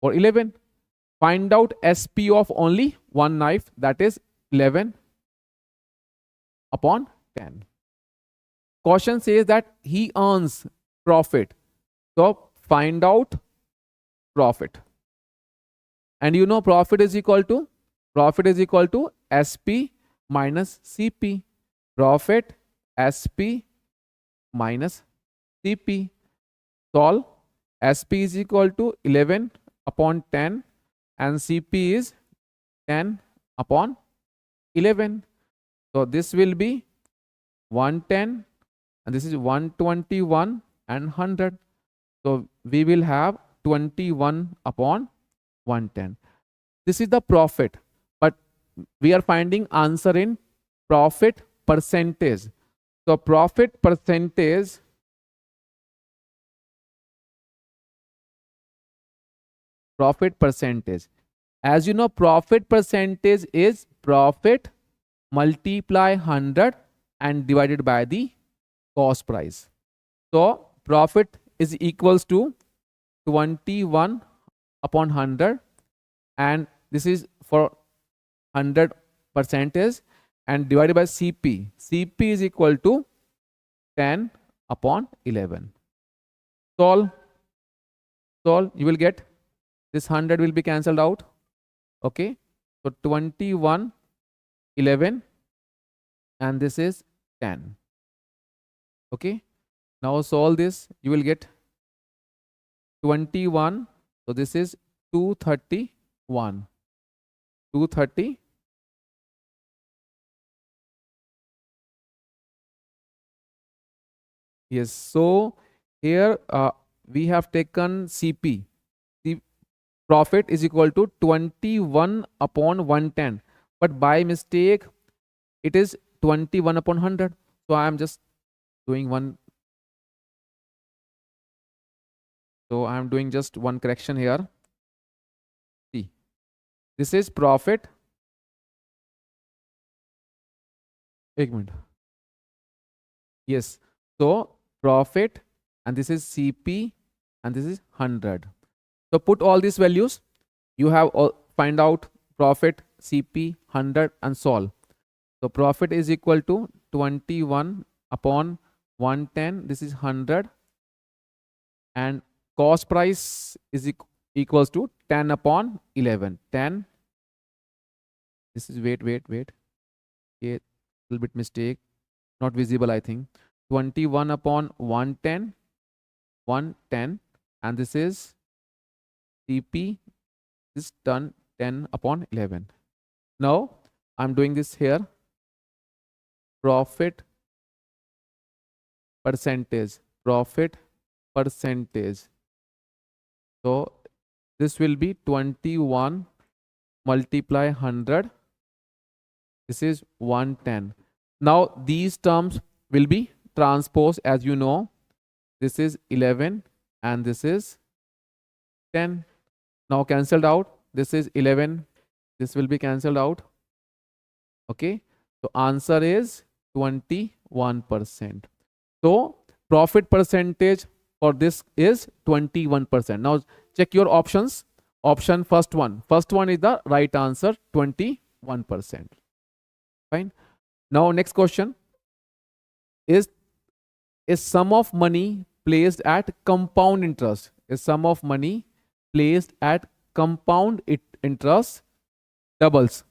for 11. Find out SP of only one knife, that is 11 upon 10. Question says that he earns profit. So find out profit. And you know profit is equal to SP minus CP. Profit SP minus CP. Solve. SP is equal to 11 upon 10 and CP is 10 upon 11. So this will be 110 and this is 121 and 100. So we will have 21 upon 110. This is the profit, but we are finding answer in profit percentage. So profit percentage as you know, profit percentage is profit multiply 100 and divided by the cost price. So profit is equals to 21 upon 100 and this is for 100 percentage and divided by CP. CP is equal to 10 upon 11. Solve. You will get this 100 will be cancelled out. Okay. So 21, 11 and this is 10. Okay. Now solve this. You will get 21. So this is 231. 230. Yes. So here we have taken CP. The profit is equal to 21 upon 110. But by mistake, it is 21 upon 100. So I am just doing one. So I am doing just one correction here. See, this is profit. Ek minute. Yes. So profit and this is CP and this is 100. So put all these values. You have find out profit, CP, 100 and solve. So profit is equal to 21 upon 110. This is 100 and cost price is equals to 10 upon 11. 10. This is wait. A little bit mistake. Not visible, I think. 21 upon 110. 110 and this is CP. This is done 10 upon 11. Now I'm doing this here. Profit percentage. So this will be 21 multiply 100. This is 110. Now these terms will be transposed, as you know. This is 11 and this is 10. Now cancelled out. This is 11. This will be cancelled out. Okay. So answer is 21%. So profit percentage for this is 21%. Now check your options. Option first one is the right answer, 21%. Fine. Now next question is sum of money placed at compound interest. Is sum of money placed at compound interest doubles.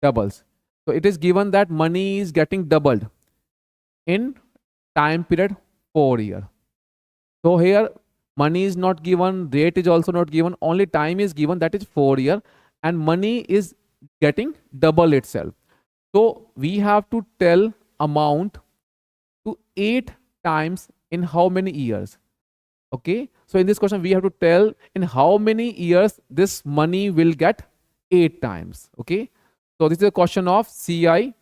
So it is given that money is getting doubled in time period 4 years. So here money is not given, rate is also not given, only time is given, that is 4 years, and money is getting double itself. So we have to tell amount to 8 times in how many years? Okay. So in this question we have to tell in how many years this money will get 8 times. Okay. So this is a question of CI.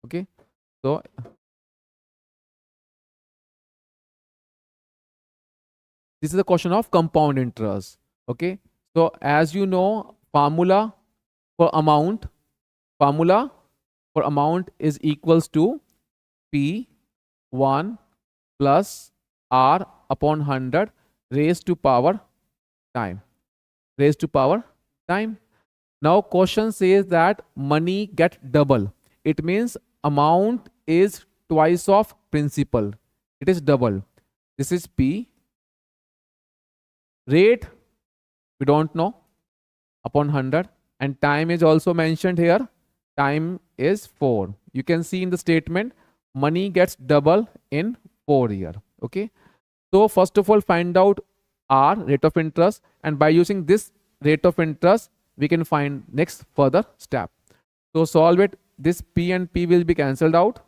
Okay. So this is a question of compound interest. Okay. So as you know, formula for amount is equals to P1 plus R upon 100 raised to power time. Now question says that money get double. It means amount is twice of principal. It is double. This is P. Rate we don't know, upon 100, and time is also mentioned here. Time is 4. You can see in the statement money gets double in 4 years. Okay. So first of all, find out R, rate of interest, and by using this rate of interest we can find next further step. So solve it. This P and P will be cancelled out.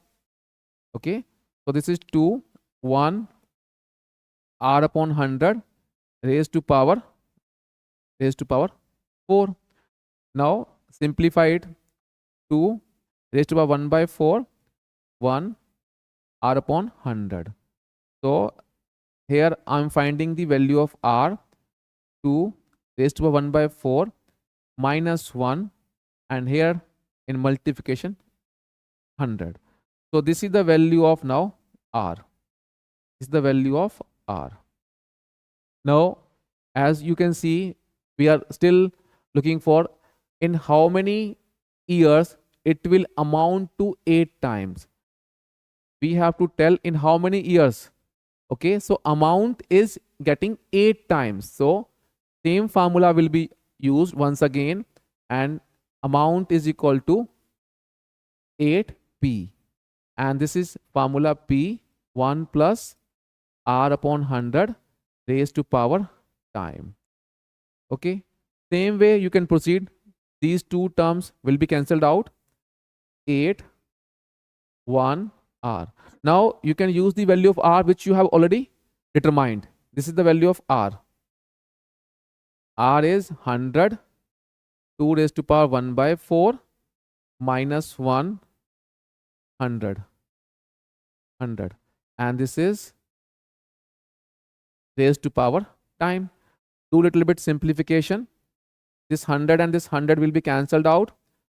Okay. So this is 2 1 R upon 100 raised to power 4. Now simplify it. 2 raised to power 1 by 4, 1 R upon 100. So here I am finding the value of R. 2 raised to power 1 by 4 minus 1, and here in multiplication 100. So this is the value of now R. This is the value of R. Now as you can see, we are still looking for in how many years it will amount to 8 times. We have to tell in how many years. Okay, so amount is getting 8 times. So same formula will be used once again, and amount is equal to 8P, and this is formula P 1 plus R upon 100 raised to power time. Okay, same way you can proceed. These two terms will be cancelled out. 8 1 R. Now you can use the value of R which you have already determined. This is the value of R. R is 100, 2 raised to power 1 by 4 minus 1, 100, and this is raised to power time. Do little bit simplification. This 100 and this 100 will be cancelled out.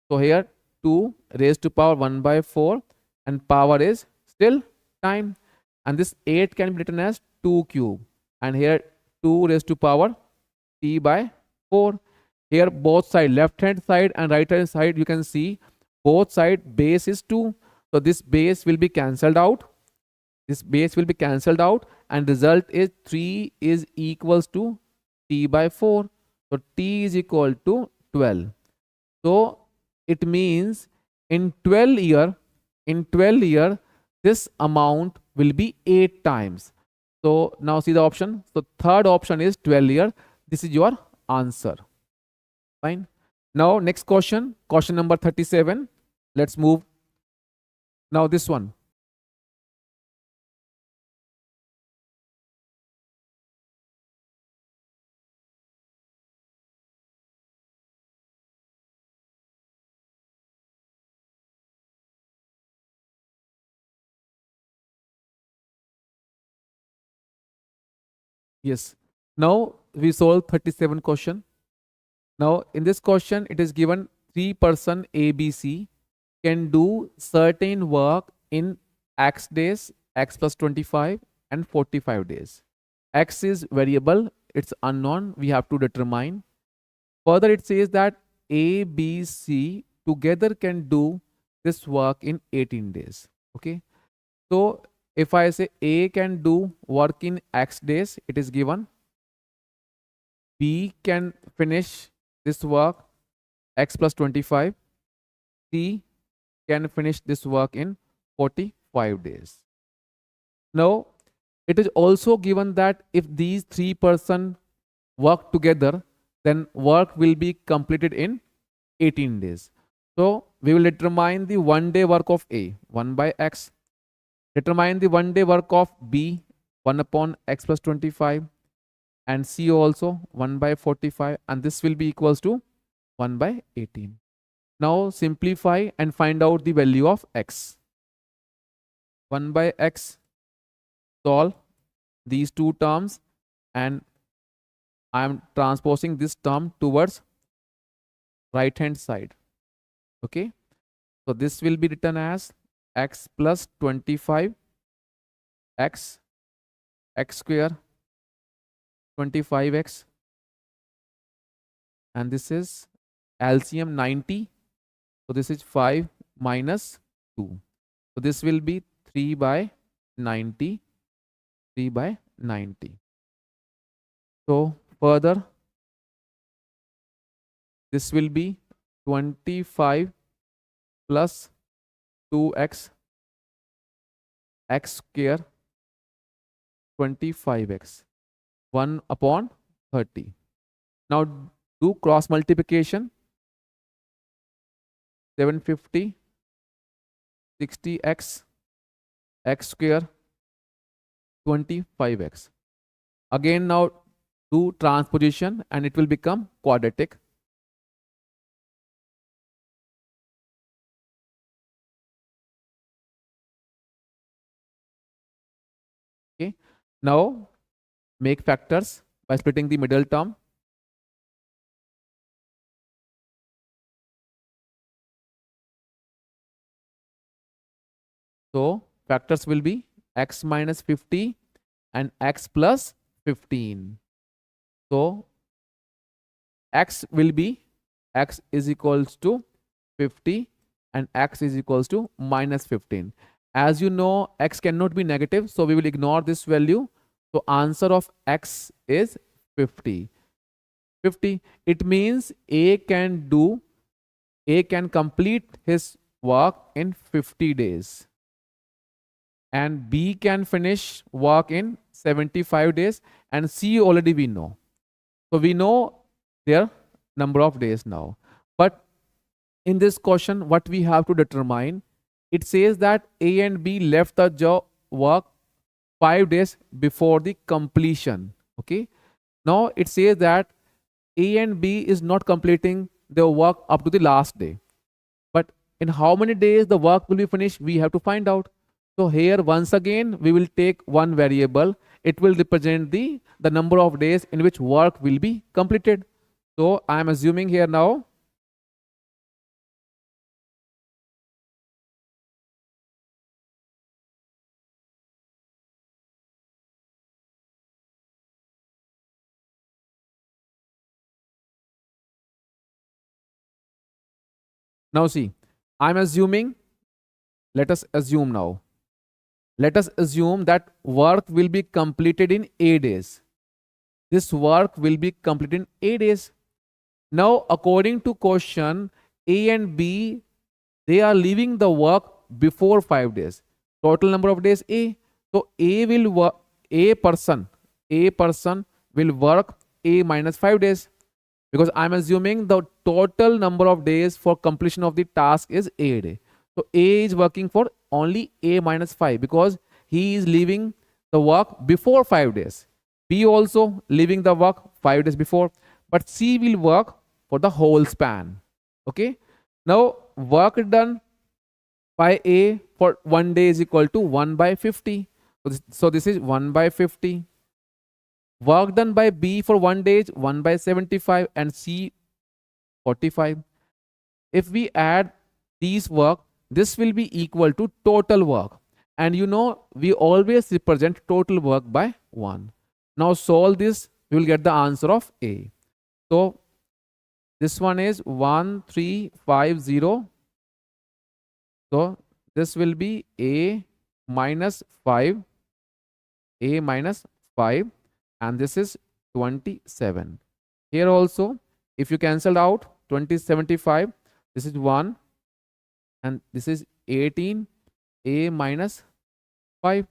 So here 2 raised to power 1 by 4, and power is still time, and this 8 can be written as 2 cube, and here 2 raised to power t by 4. Here both side, left hand side and right hand side, you can see both side base is 2. So this base will be cancelled out. And result is 3 is equals to t by 4. So t is equal to 12. So it means in 12 year this amount will be 8 times. So now see the option. So third option is 12 year. This is your answer. Fine. Now next question number 37. Let's move. Now this one. Yes. Now we solve 37 question. Now in this question it is given 3 person ABC can do certain work in X days, X plus 25 and 45 days. X is variable, it's unknown, we have to determine. Further it says that A, B, C together can do this work in 18 days. Okay. So if I say A can do work in X days, it is given. B can finish this work X plus 25. C can finish this work in 45 days. Now, it is also given that if these 3 person work together, then work will be completed in 18 days. So, we will determine the 1 day work of A, 1 by X. Determine the 1 day work of B, 1 upon X plus 25, and C also 1 by 45, and this will be equals to 1 by 18. Now simplify and find out the value of X. 1 by X, solve these two terms and I am transposing this term towards right hand side. Okay, so this will be written as x plus 25 x square 25x, and this is LCM 90. So this is 5 minus 2. So this will be 3 by 90, 3 by 90. So further, this will be 25 plus 2x square 25x, 1 upon 30. Now do cross multiplication. 750 60x square 25x. Again now do transposition and it will become quadratic. Okay, now make factors by splitting the middle term. So factors will be x minus 50 and x plus 15. So x will be x is equals to 50 and x is equals to minus 15. As you know, x cannot be negative, so we will ignore this value. So answer of x is 50. 50. It means A can complete his work in 50 days. And B can finish work in 75 days. And C already we know. So we know their number of days now. But in this question, what we have to determine, it says that A and B left the job work 5 days before the completion. Okay. Now it says that A and B is not completing their work up to the last day. But in how many days the work will be finished, we have to find out. So here once again, we will take one variable. It will represent the number of days in which work will be completed. So I am assuming here now now see, I'm assuming, let us assume now. Let us assume that work will be completed in A days. This work will be completed in A days. Now, according to question, A and B, they are leaving the work before 5 days. Total number of days A. So A will work, A person will work A minus 5 days. Because I'm assuming the total number of days for completion of the task is A day. So A is working for only A minus 5 because he is leaving the work before 5 days. B also leaving the work 5 days before, but C will work for the whole span. Okay. Now work done by A for 1 day is equal to 1 by 50. So this is 1 by 50. Work done by B for 1 day is 1 by 75 and C 45. If we add these work, this will be equal to total work. And you know, we always represent total work by 1. Now solve this, we will get the answer of A. So this one is 1350. So this will be A minus 5. A minus 5. And this is 27. Here also, if you cancel out 2075, this is 1 and this is 18, A minus 5,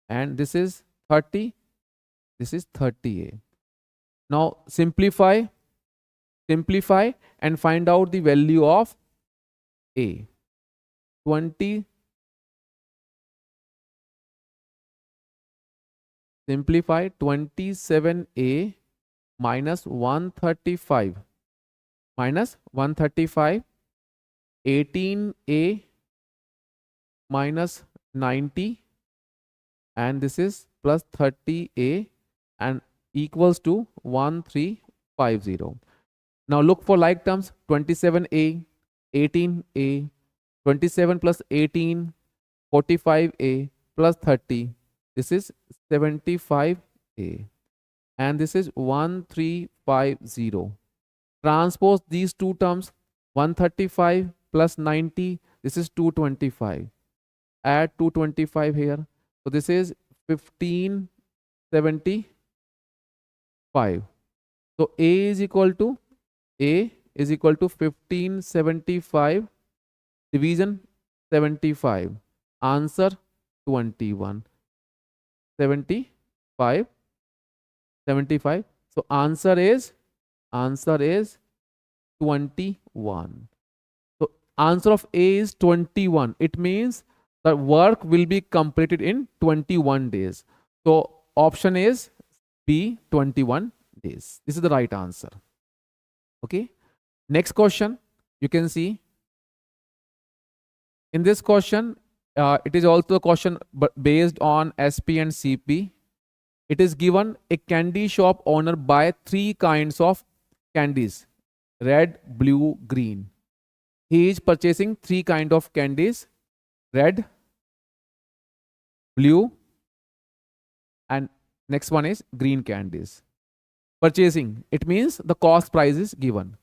and this is 30, this is 30A. Now simplify and find out the value of A. 20. Simplify 27A minus 135 minus 135, 18A minus 90, and this is plus 30A, and equals to 1350. Now look for like terms. 27a, 18a, 27 plus 18, 45a plus 30. This is 75a. And this is 1350. Transpose these two terms. 135 plus 90. This is 225. Add 225 here. So this is 1575. So A is equal to 1575 division 75. Answer 21. 75. 75. So answer is 21. So answer of A is 21. It means the work will be completed in 21 days. So option is B, 21 days. This is the right answer. Okay. Next question, you can see in this question, it is also a question based on SP and CP. It is given a candy shop owner buy 3 kinds of candies: red, blue, green. He is purchasing 3 kind of candies: red, blue, and next one is green candies. Purchasing, it means the cost price is given.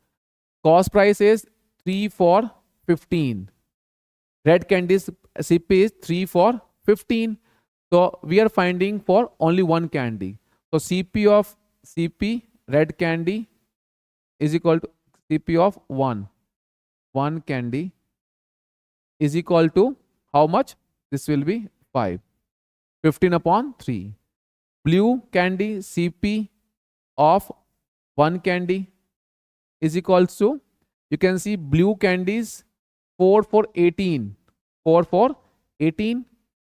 Cost price is 3 for 15. Red candies CP is 3 for 15. So we are finding for only one candy. So CP of CP red candy is equal to CP of 1. One candy is equal to how much? This will be 5. 15 upon 3. Blue candy CP of 1 candy is equal to, you can see blue candies 4 for 18. 4 for 18.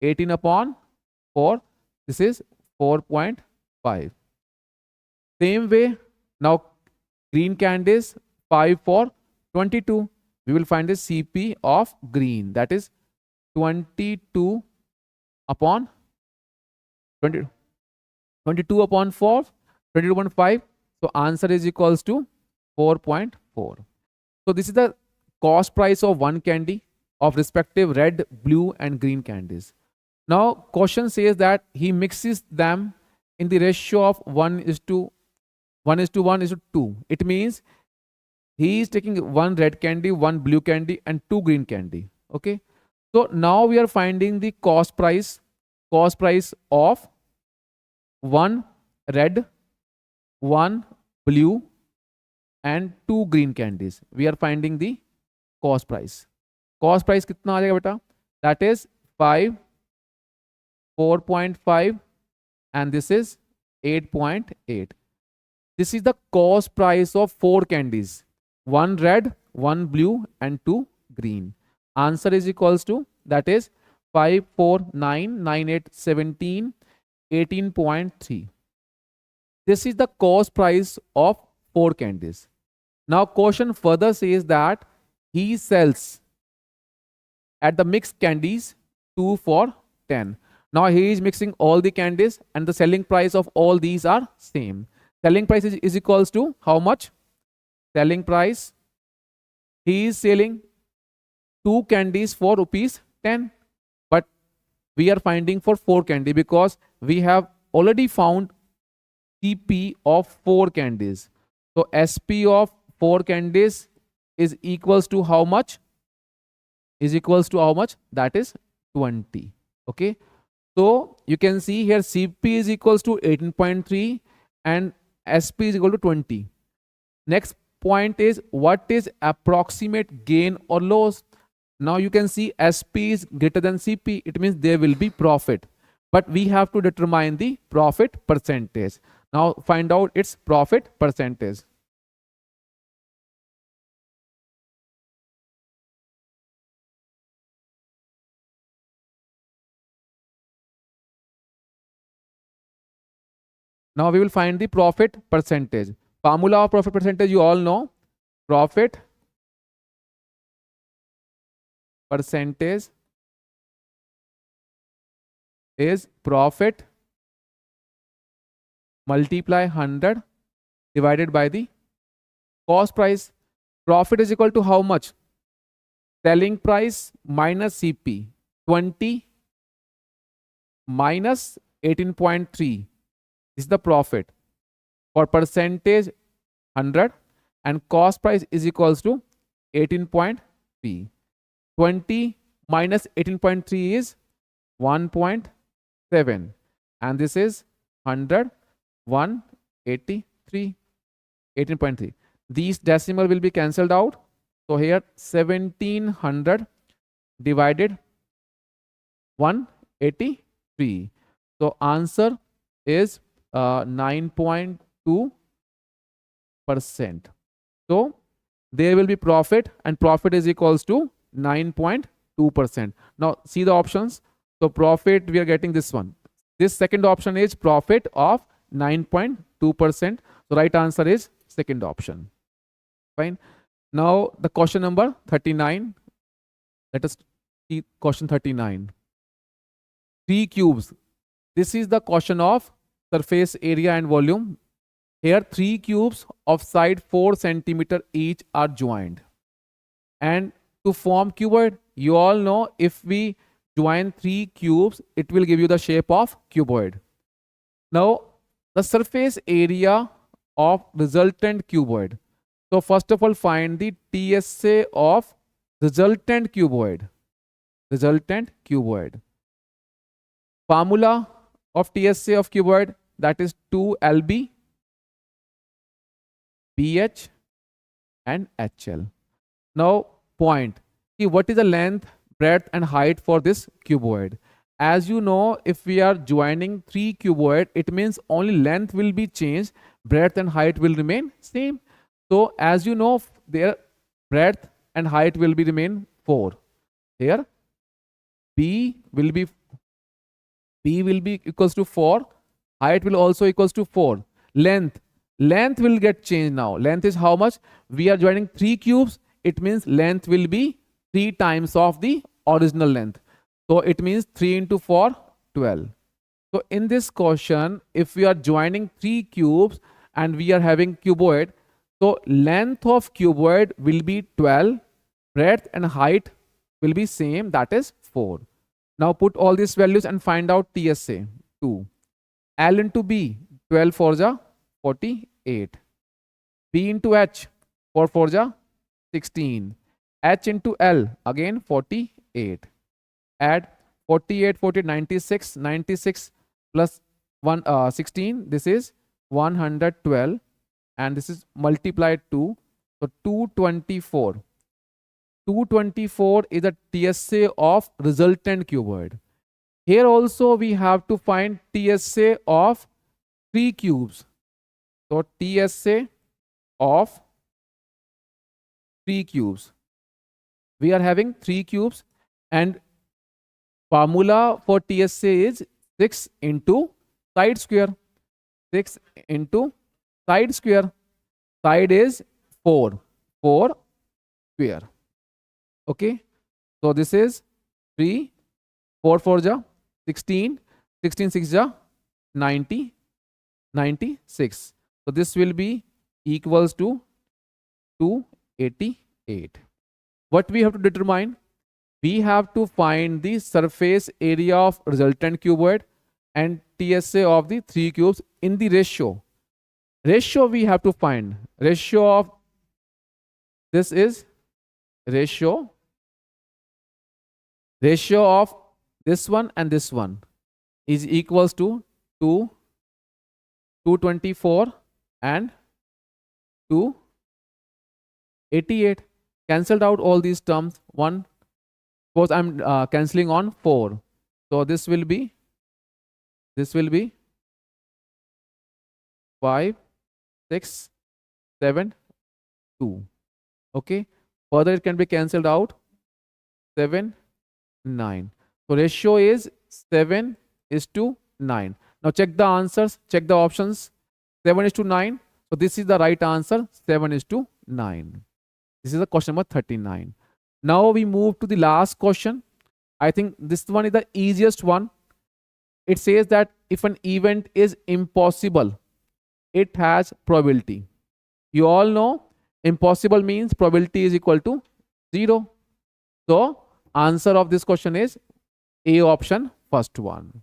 18 upon 4. This is 4.5. Same way, now green candies 5 for 22. We will find the CP of green, that is 22 upon 20, 22 upon 4, 22.5. So answer is equals to 4.4. So this is the cost price of one candy of respective red, blue and green candies. Now question says that he mixes them in the ratio of 1:2. It means he is taking 1 red candy, 1 blue candy and 2 green candy. Okay. So now we are finding the cost price of 1 red, 1 blue and 2 green candies. We are finding the cost price. Cost price कितना आ जाएगा बेटा? That is 5, 4.5 and this is 8.8. This is the cost price of 4 candies. 1 red, 1 blue and 2 green. Answer is equals to, that is 5, 4, 9, 9, 8, 17, 18.3. This is the cost price of 4 candies. Now question further says that he sells at the mixed candies 2 for 10. Now he is mixing all the candies and the selling price of all these are same. Selling price is equals to how much? Selling price, he is selling 2 candies for rupees 10, but we are finding for 4 candy because we have already found CP of 4 candies. So SP of 4 candies is equals to how much? Is equals to how much? That is 20. Okay. So you can see here CP is equals to 18.3 and SP is equal to 20. Next point is, what is approximate gain or loss? Now you can see SP is greater than CP. It means there will be profit. But we have to determine the profit percentage. Now find out its profit percentage. Now we will find the profit percentage. Formula of profit percentage you all know. Profit percentage is profit multiply 100 divided by the cost price. Profit is equal to how much? Selling price minus CP. 20 minus 18.3. This is the profit. For percentage 100 and cost price is equals to 18.3. 20 minus 18.3 is 1.7 and this is 100, 183, 18.3. These decimal will be cancelled out. So here 1700 divided 183. So answer is 9.2%. So there will be profit and profit is equals to 9.2%. Now see the options. So profit, we are getting this one. This second option is profit of 9.2%. So right answer is second option. Fine. Now the question number 39. Let us see question 39. 3 cubes. This is the question of surface area and volume. Here 3 cubes of side 4 centimeter each are joined. And to form cuboid, you all know if we join 3 cubes, it will give you the shape of cuboid. Now the surface area of resultant cuboid. So first of all, find the TSA of resultant cuboid. Resultant cuboid. Formula of TSA of cuboid, that is 2LB, BH and HL. Now point. See what is the length, breadth and height for this cuboid. As you know, if we are joining 3 cuboid, it means only length will be changed, breadth and height will remain same. So as you know, their breadth and height will be remain 4. Here B will be equals to 4. Height will also equals to 4. Length will get changed now. Length is how much? We are joining 3 cubes. It means length will be 3 times of the original length. So it means 3 into 4, 12. So in this question, if we are joining 3 cubes and we are having cuboid, so length of cuboid will be 12, breadth and height will be same, that is 4. Now put all these values and find out TSA. 2. L into B, 12 for the 48. B into H, 4 for the 16. H into L, again 48. Add 48, 40, 96, 96 plus 16, this is 112 and this is multiplied 2. So 224. 224 is the TSA of resultant cuboid. Here also we have to find TSA of 3 cubes. So TSA of 3 cubes. We are having 3 cubes and formula for TSA is 6 into side square. 6 into side square. Side is 4. 4 square. Okay. So this is 3. 4 4 ja 16. 16 6 ja 90. 96. So this will be equals to 288. What we have to determine? We have to find the surface area of resultant cuboid and TSA of the 3 cubes in the ratio. Ratio we have to find. Ratio of this is ratio of this one and this one is equals to 224 and 288. Cancelled out all these terms. 1, suppose I'm cancelling on 4. So this will be 5, 6, 7, 2. Okay. Further it can be cancelled out. 7, 9. So ratio is 7 is to 9. Now check the answers, check the options. 7 is to 9. So this is the right answer. 7 is to 9. This is the question number 39. Now we move to the last question. I think this one is the easiest one. It says that if an event is impossible it has probability. You all know impossible means probability is equal to 0. So answer of this question is A option, first one.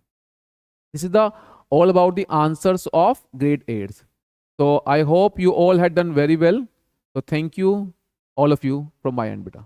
This is the all about the answers of grade 8. So I hope you all had done very well. So thank you all of you from my end, beta.